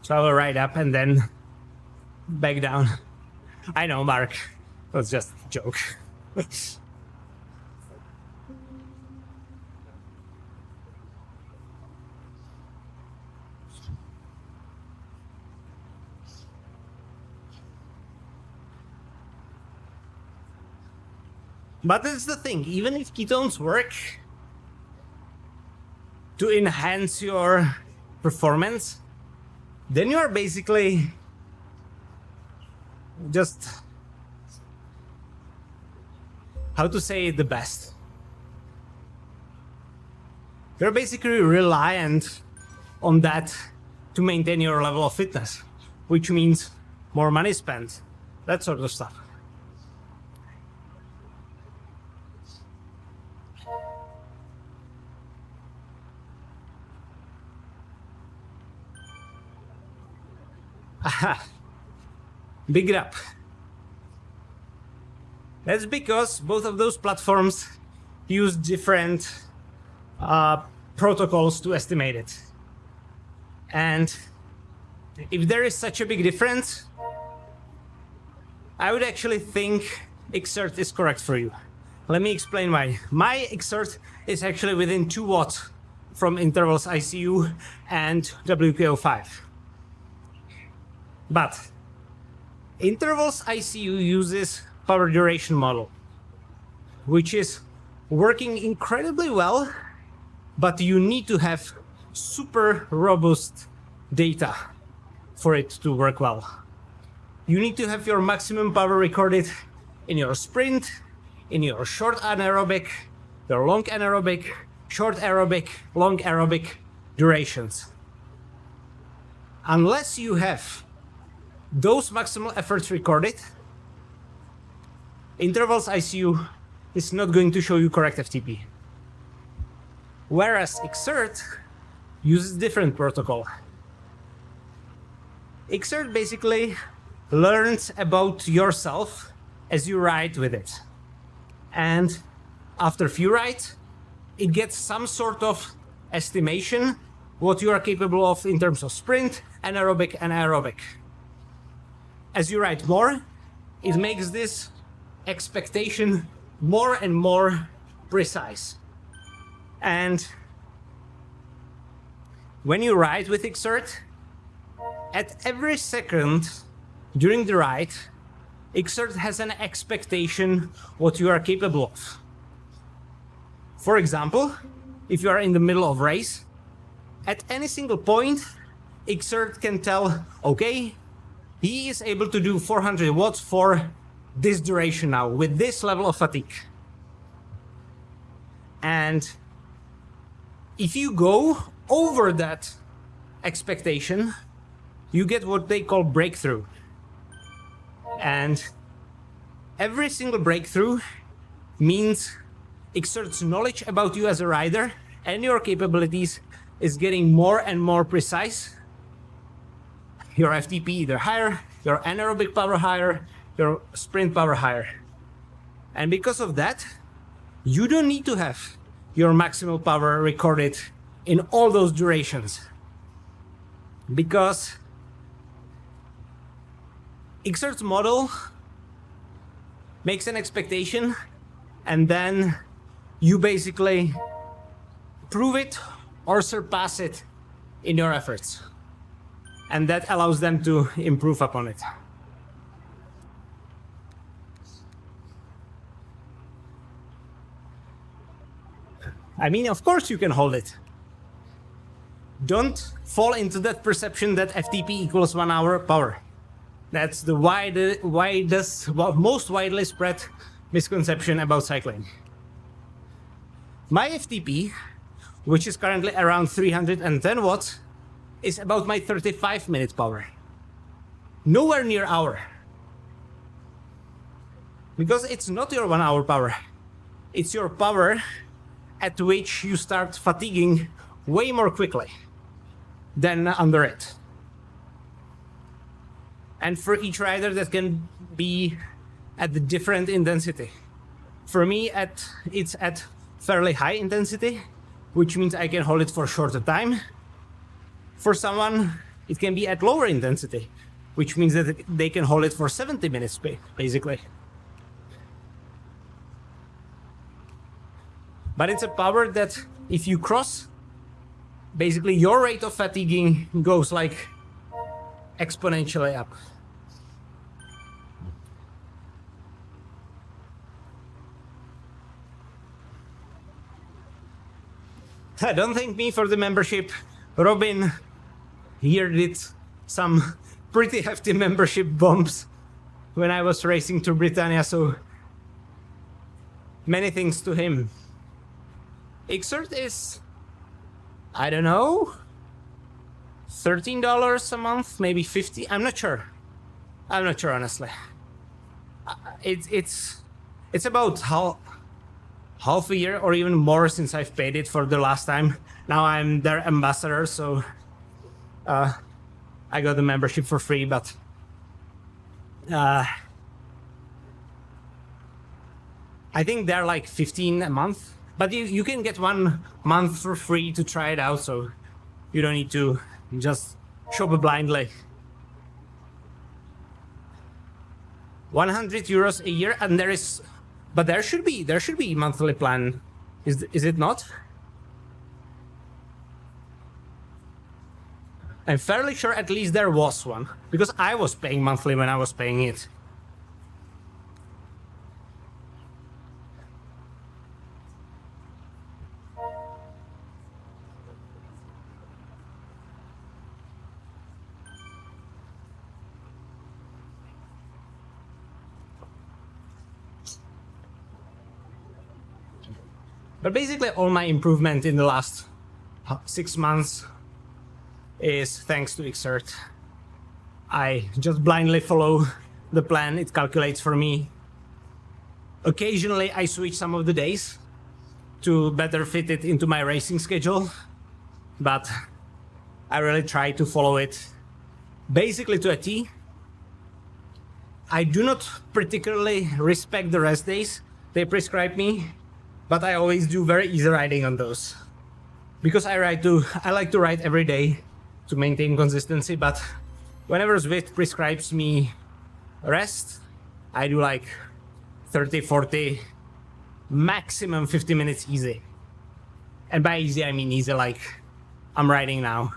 So I will ride up and then back down. I know, Mark. It was just a joke. But that's the thing, even if ketones work to enhance your performance, then you are basically just, how to say it the best? You're basically reliant on that to maintain your level of fitness, which means more money spent, that sort of stuff. Aha, big up. That's because both of those platforms use different protocols to estimate it. And if there is such a big difference, I would actually think Xert is correct for you. Let me explain why. My Xert is actually within 2 watts from intervals ICU and WKO5. But intervals ICU uses power duration model, which is working incredibly well, but you need to have super robust data for it to work well. You need to have your maximum power recorded in your sprint, in your short anaerobic, your long anaerobic, short aerobic, long aerobic durations. Unless you have those maximal efforts recorded, intervals ICU is not going to show you correct FTP. Whereas Xert uses different protocol. Xert basically learns about yourself as you ride with it. And after a few rides, it gets some sort of estimation what you are capable of in terms of sprint, anaerobic, and aerobic. As you ride more, it makes this expectation more and more precise. And when you ride with Xert, at every second during the ride, Xert has an expectation what you are capable of. For example, if you are in the middle of race, at any single point, Xert can tell, okay, he is able to do 400 watts for this duration now, with this level of fatigue. And if you go over that expectation, you get what they call breakthrough. And every single breakthrough means Xert's knowledge about you as a rider and your capabilities is getting more and more precise. Your FTP either higher, your anaerobic power higher, your sprint power higher. And because of that, you don't need to have your maximal power recorded in all those durations. Because Xert's model makes an expectation and then you basically prove it or surpass it in your efforts. And that allows them to improve upon it. I mean, of course you can hold it. Don't fall into that perception that FTP equals 1 hour power. That's the most widely spread misconception about cycling. My FTP, which is currently around 310 watts, is about my 35-minute power. Nowhere near hour. Because it's not your 1 hour power. It's your power at which you start fatiguing way more quickly than under it. And for each rider that can be at the different intensity. For me, it's at fairly high intensity, which means I can hold it for a shorter time. For someone, it can be at lower intensity, which means that they can hold it for 70 minutes, basically. But it's a power that if you cross, basically your rate of fatiguing goes like exponentially up. Don't thank me for the membership. Robin here did some pretty hefty membership bumps when I was racing to Britannia, so many thanks to him. Xert is, I don't know, $13 a month, maybe 50. I'm not sure honestly. It's about half a year or even more since I've paid it for the last time. Now I'm their ambassador, so I got the membership for free, but I think they're like 15 a month. But you can get 1 month for free to try it out, so you don't need to just shop blindly. 100 euros a year, and there should be monthly plan. Is it not? I'm fairly sure at least there was one, because I was paying monthly when I was paying it. But basically all my improvement in the last 6 months is thanks to Xert. I just blindly follow the plan it calculates for me. Occasionally I switch some of the days to better fit it into my racing schedule, but I really try to follow it basically to a T. I do not particularly respect the rest days they prescribe me, but I always do very easy riding on those. Because I like to ride every day to maintain consistency, but whenever Zwift prescribes me rest, I do like 30, 40, maximum 50 minutes easy. And by easy, I mean easy like I'm riding now.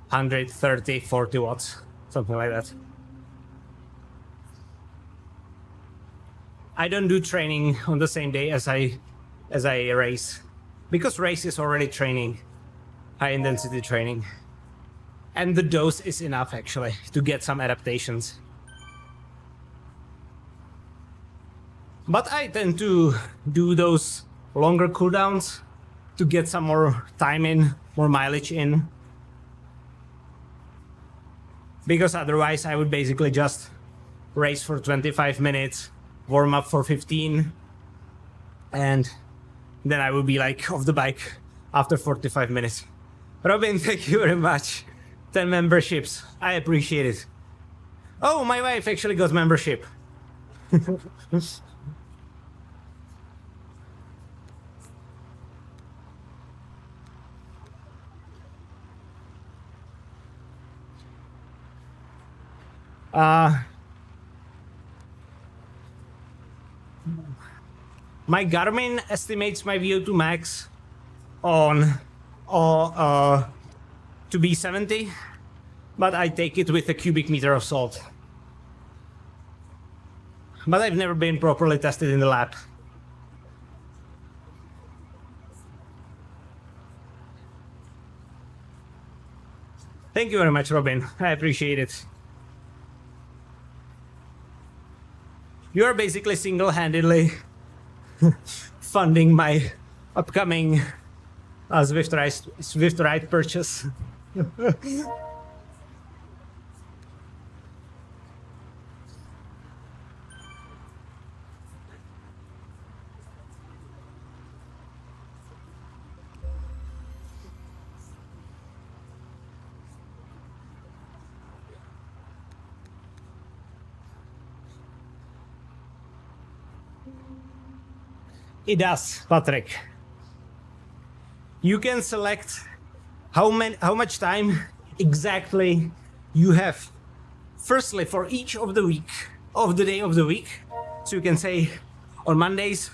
130, 40 watts, something like that. I don't do training on the same day as I race, because race is already training, high intensity training, and the dose is enough actually to get some adaptations. But I tend to do those longer cooldowns to get some more time in, more mileage in, because otherwise I would basically just race for 25 minutes, warm up for 15, and then I will be like off the bike after 45 minutes. Robin, thank you very much. 10 memberships. I appreciate it. Oh, my wife actually got membership. My Garmin estimates my VO2 max to be 70, but I take it with a cubic meter of salt. But I've never been properly tested in the lab. Thank you very much, Robin. I appreciate it. You're basically single-handedly funding my upcoming Zwift ride purchase. It does, Patrick. You can select how much time exactly you have firstly, for each of the day of the week. So you can say, on Mondays,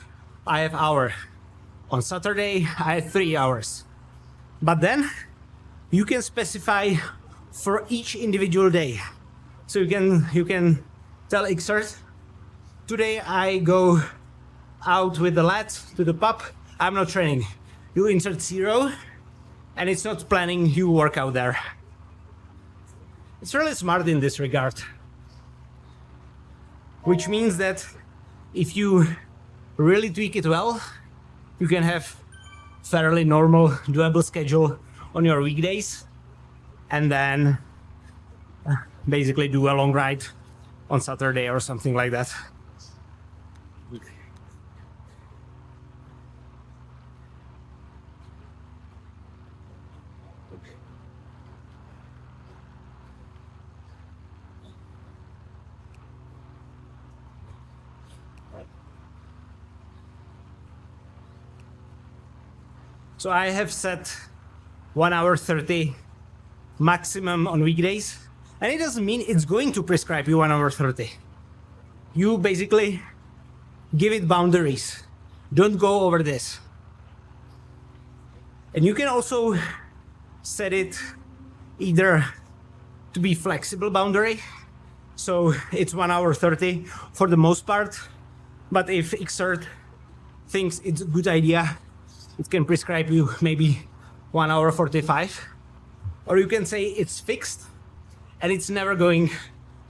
I have hour. On Saturday, I have 3 hours. But then you can specify for each individual day. So you can tell Xert, today I go out with the lads to the pub. I'm not training. You insert 0, and it's not planning you work out there. It's really smart in this regard. Which means that if you really tweak it well, you can have fairly normal, doable schedule on your weekdays, and then basically do a long ride on Saturday or something like that. So I have set 1 hour 30 maximum on weekdays, and it doesn't mean it's going to prescribe you 1 hour 30. You basically give it boundaries. Don't go over this. And you can also set it either to be flexible boundary, so it's 1 hour 30 for the most part, but if Xert thinks it's a good idea, it can prescribe you maybe 1 hour 45, or you can say it's fixed and it's never going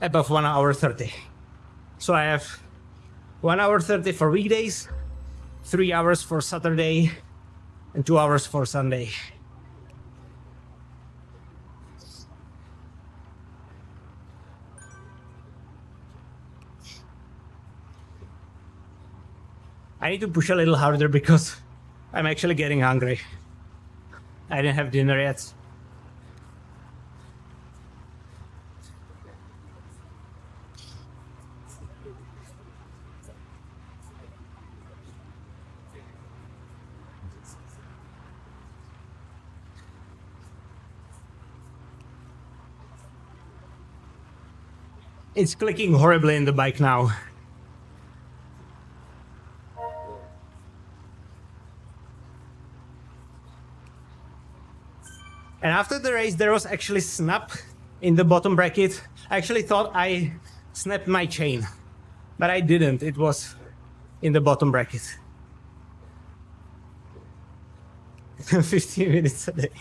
above 1 hour 30. So I have 1 hour 30 for weekdays, 3 hours for Saturday, and 2 hours for Sunday. I need to push a little harder because I'm actually getting hungry. I didn't have dinner yet. It's clicking horribly in the bike now. And after the race, there was actually snap in the bottom bracket. I actually thought I snapped my chain, but I didn't. It was in the bottom bracket. 15 minutes a day.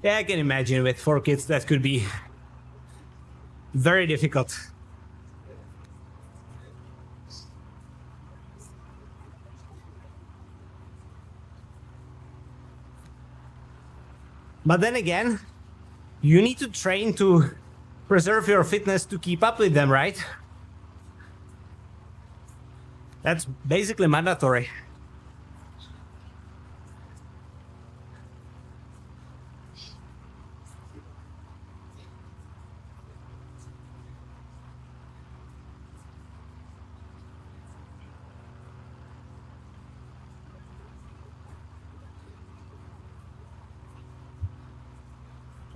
Yeah, I can imagine with 4 kids that could be very difficult. But then again, you need to train to preserve your fitness to keep up with them, right? That's basically mandatory.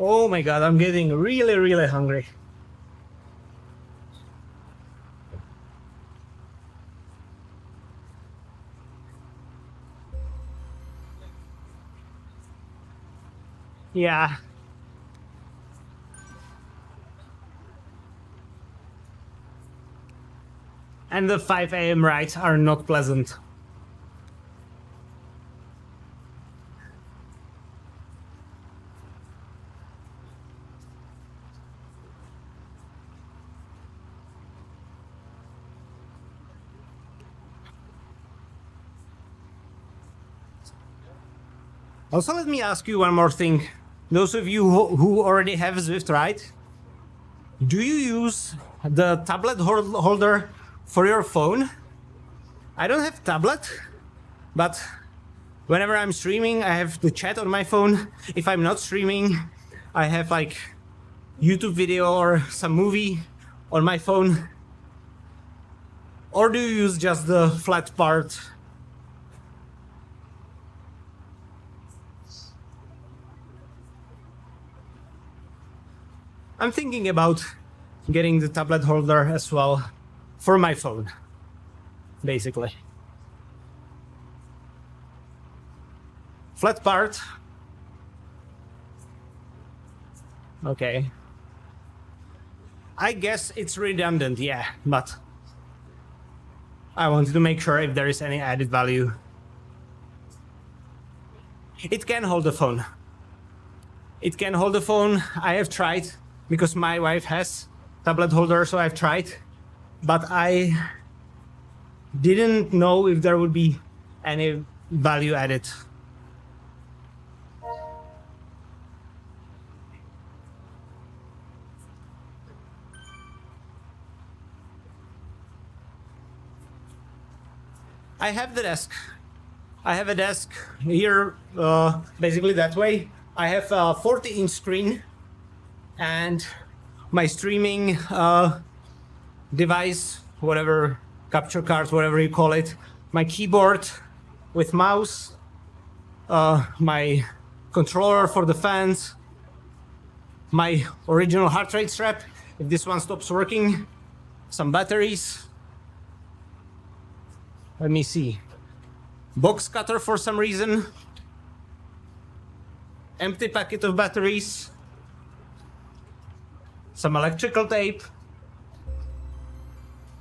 Oh my god, I'm getting really, really hungry. Yeah. And the 5 a.m. rides are not pleasant. Also, let me ask you one more thing. Those of you who already have Zwift, right? Do you use the tablet holder for your phone? I don't have tablet, but whenever I'm streaming, I have the chat on my phone. If I'm not streaming, I have like YouTube video or some movie on my phone. Or do you use just the flat part? I'm thinking about getting the tablet holder as well for my phone, basically. Flat part. Okay. I guess it's redundant, yeah, but I wanted to make sure if there is any added value. It can hold the phone. It can hold the phone. I have tried, because my wife has tablet holder, so I've tried, but I didn't know if there would be any value added. I have the desk. I have a desk here, basically that way. I have a 40-inch screen and my streaming device, whatever, capture cards, whatever you call it, my keyboard with mouse, my controller for the fans, my original heart rate strap, if this one stops working, some batteries. Let me see. Box cutter for some reason. Empty packet of batteries. Some electrical tape.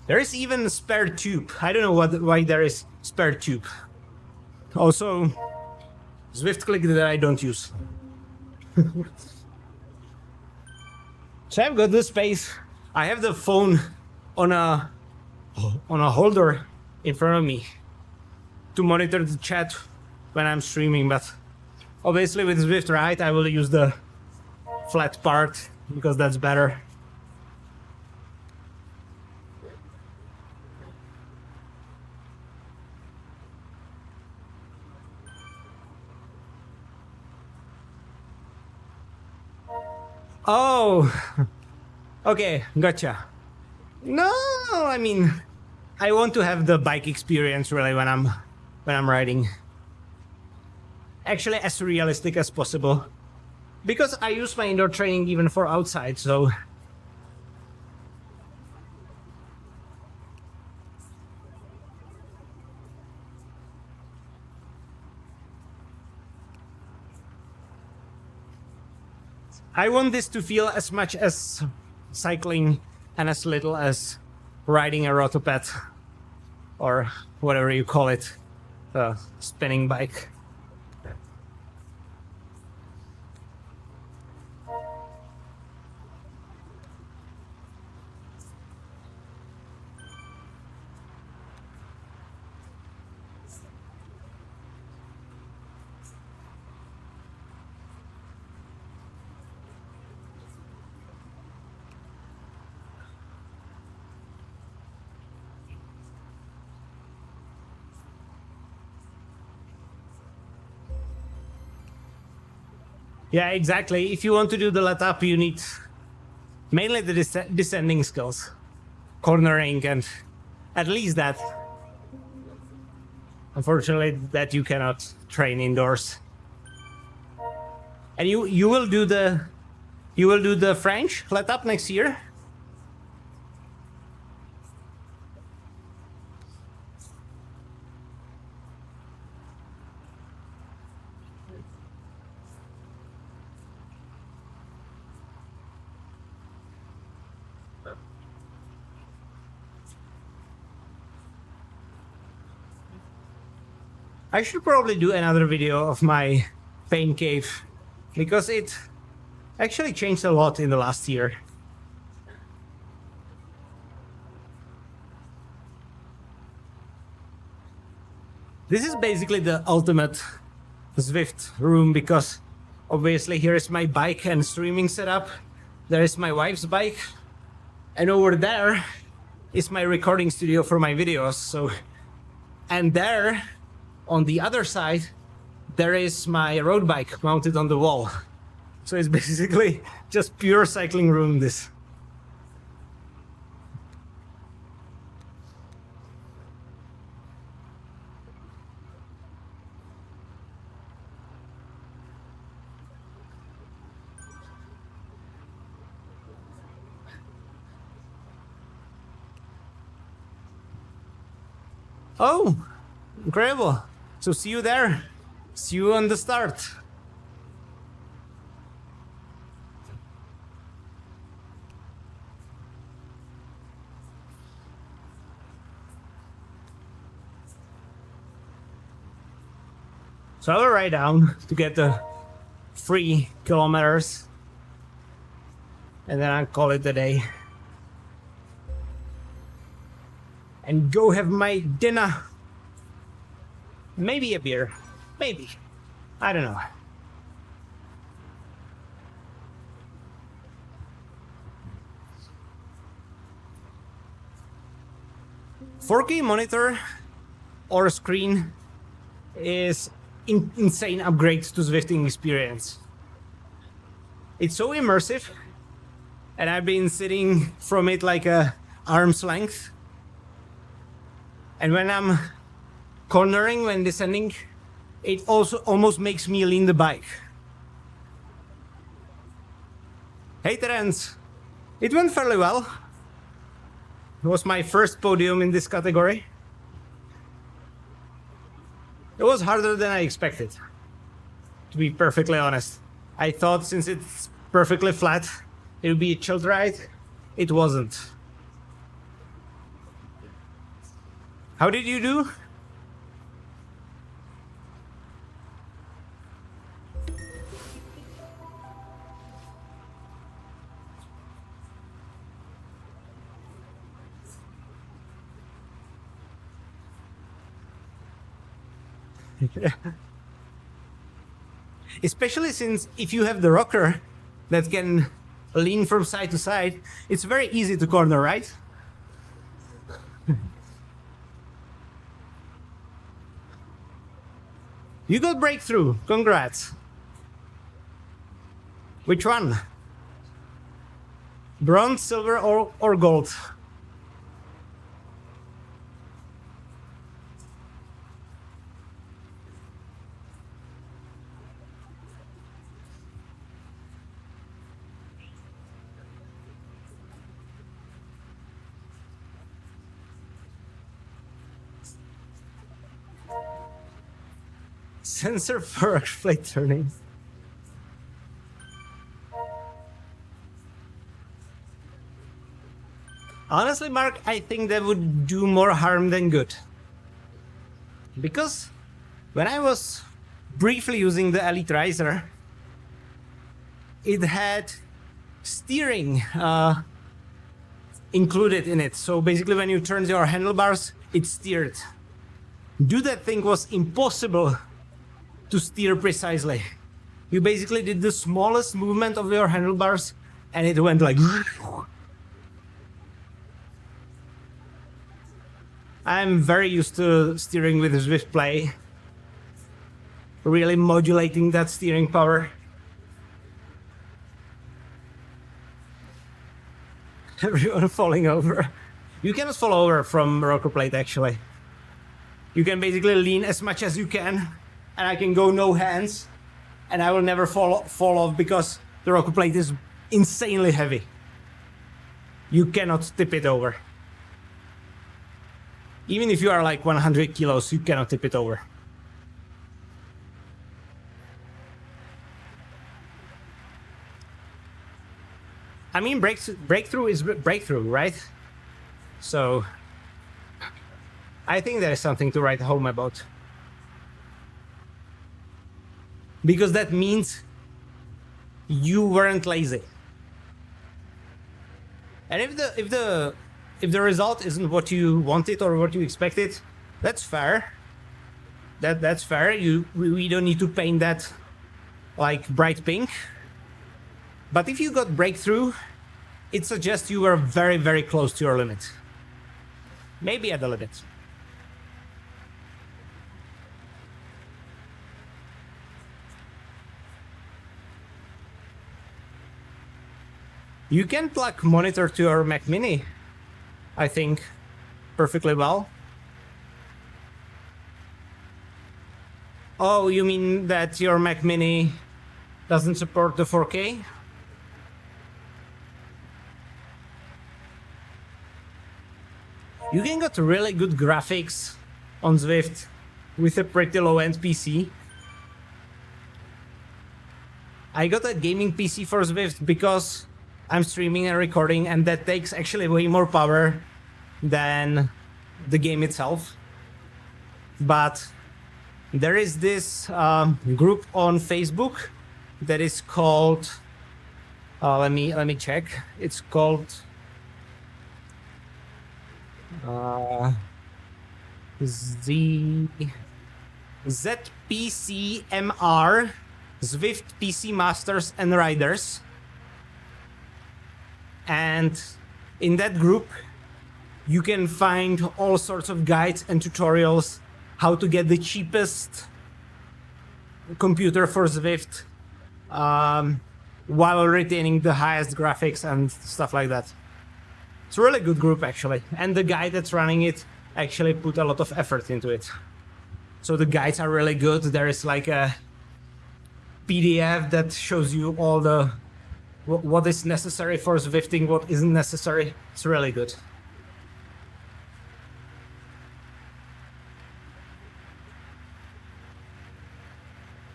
There is even a spare tube. I don't know why there is spare tube. Also, Zwift click that I don't use. So I've got the space. I have the phone on a holder in front of me to monitor the chat when I'm streaming, but obviously with Zwift Ride I will use the flat part because that's better. Oh, okay, gotcha. No, I mean, I want to have the bike experience really when I'm riding. Actually, as realistic as possible, because I use my indoor training even for outside. So I want this to feel as much as cycling and as little as riding a RoadtoA or whatever you call it, a spinning bike. Yeah, exactly. If you want to do the let up, you need mainly the descending skills, cornering, and at least that. Unfortunately, that you cannot train indoors. And you will do the French let up next year. I should probably do another video of my Pancake because it actually changed a lot in the last year. This is basically the ultimate Zwift room because obviously here is my bike and streaming setup. There is my wife's bike, and over there is my recording studio for my videos. So, and there on the other side, there is my road bike mounted on the wall. So it's basically just pure cycling room, this. Oh, incredible. So see you there. See you on the start. So I will write down to get the 3 kilometers and then I'll call it a day. And go have my dinner. Maybe a beer. Maybe. I don't know. 4K monitor or screen is insane upgrade to Zwifting experience. It's so immersive, and I've been sitting from it like a arm's length. And when I'm cornering, when descending, it also almost makes me lean the bike. Hey Terence, it went fairly well. It was my first podium in this category. It was harder than I expected, to be perfectly honest. I thought since it's perfectly flat, it would be a chilled ride. It wasn't. How did you do? Especially since if you have the rocker that can lean from side to side, it's very easy to corner, right? You got breakthrough, congrats. Which one? Bronze, silver, or gold? Sensor for plate turning. Honestly, Mark, I think that would do more harm than good. Because when I was briefly using the Elite Riser, it had steering included in it. So basically when you turn your handlebars, it steered. Dude, that thing was impossible to steer precisely. You basically did the smallest movement of your handlebars and it went like... I'm very used to steering with Zwift Play. Really modulating that steering power. Everyone falling over. You cannot fall over from rocker plate actually. You can basically lean as much as you can, and I can go no hands, and I will never fall off because the rocker plate is insanely heavy. You cannot tip it over. Even if you are like 100 kilos, you cannot tip it over. I mean, breakthrough is breakthrough, right? So I think there is something to write home about. Because that means you weren't lazy. And if the result isn't what you wanted or what you expected, that's fair. That's fair. We don't need to paint that like bright pink. But if you got breakthrough, it suggests you were very, very close to your limit. Maybe at the limit. You can plug monitor to your Mac Mini, I think, perfectly well. Oh, you mean that your Mac Mini doesn't support the 4K? You can get really good graphics on Zwift with a pretty low-end PC. I got a gaming PC for Zwift because I'm streaming and recording, and that takes actually way more power than the game itself. But there is this group on Facebook that is called let me check. It's called ZPCMR, Zwift PC Masters and Riders. And in that group you can find all sorts of guides and tutorials how to get the cheapest computer for Zwift while retaining the highest graphics and stuff like that. It's a really good group actually, and the guy that's running it actually put a lot of effort into it. So the guides are really good. There is like a PDF that shows you all the what is necessary for Zwifting, what isn't necessary. It's really good.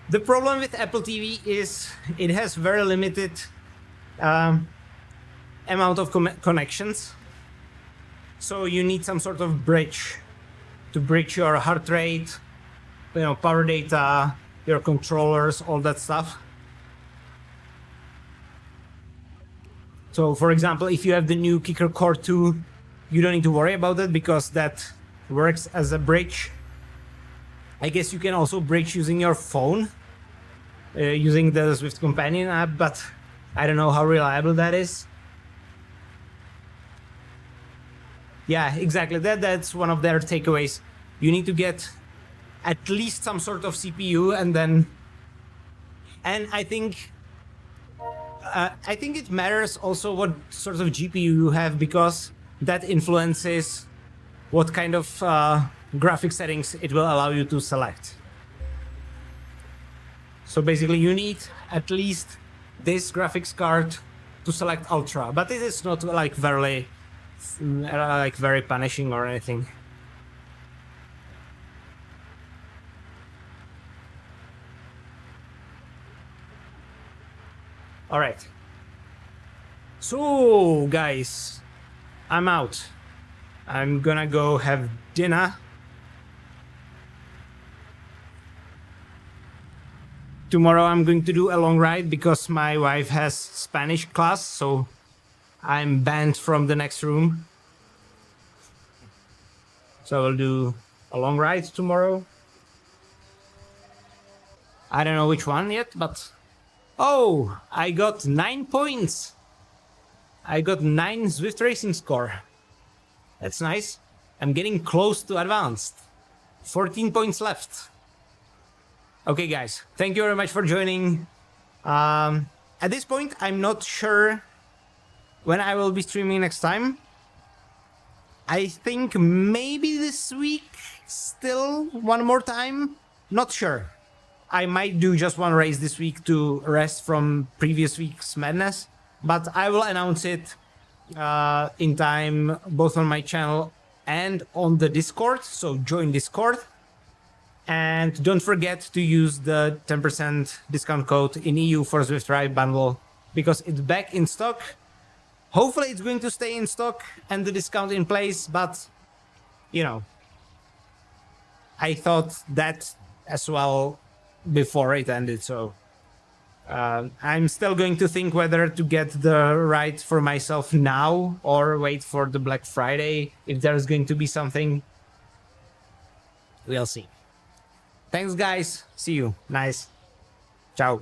The problem with Apple TV is it has very limited amount of connections. So you need some sort of bridge to bridge your heart rate, power data, your controllers, all that stuff. So for example, if you have the new Kicker Core 2, you don't need to worry about that because that works as a bridge. I guess you can also bridge using your phone, using the Zwift Companion app, but I don't know how reliable that is. Yeah, exactly. That's one of their takeaways. You need to get at least some sort of CPU, and I think it matters also what sort of GPU you have, because that influences what kind of graphic settings it will allow you to select. So basically you need at least this graphics card to select Ultra, but it is not like very punishing or anything. All right. So guys, I'm out. I'm gonna go have dinner. Tomorrow I'm going to do a long ride because my wife has Spanish class, so I'm banned from the next room. So I'll do a long ride tomorrow. I don't know which one yet, but oh, I got 9 points. I got 9 Zwift racing score. That's nice. I'm getting close to advanced. 14 points left. Okay guys, thank you very much for joining. At this point, I'm not sure when I will be streaming next time. I think maybe this week, still one more time. Not sure. I might do just one race this week to rest from previous week's madness, but I will announce it in time, both on my channel and on the Discord, so join Discord. And don't forget to use the 10% discount code in EU for Zwift Ride Bundle, because it's back in stock. Hopefully it's going to stay in stock and the discount in place, but I thought that as well before it ended, so I'm still going to think whether to get the ride for myself now or wait for the Black Friday if there's going to be something. We'll see. Thanks guys, see you. Nice. Ciao.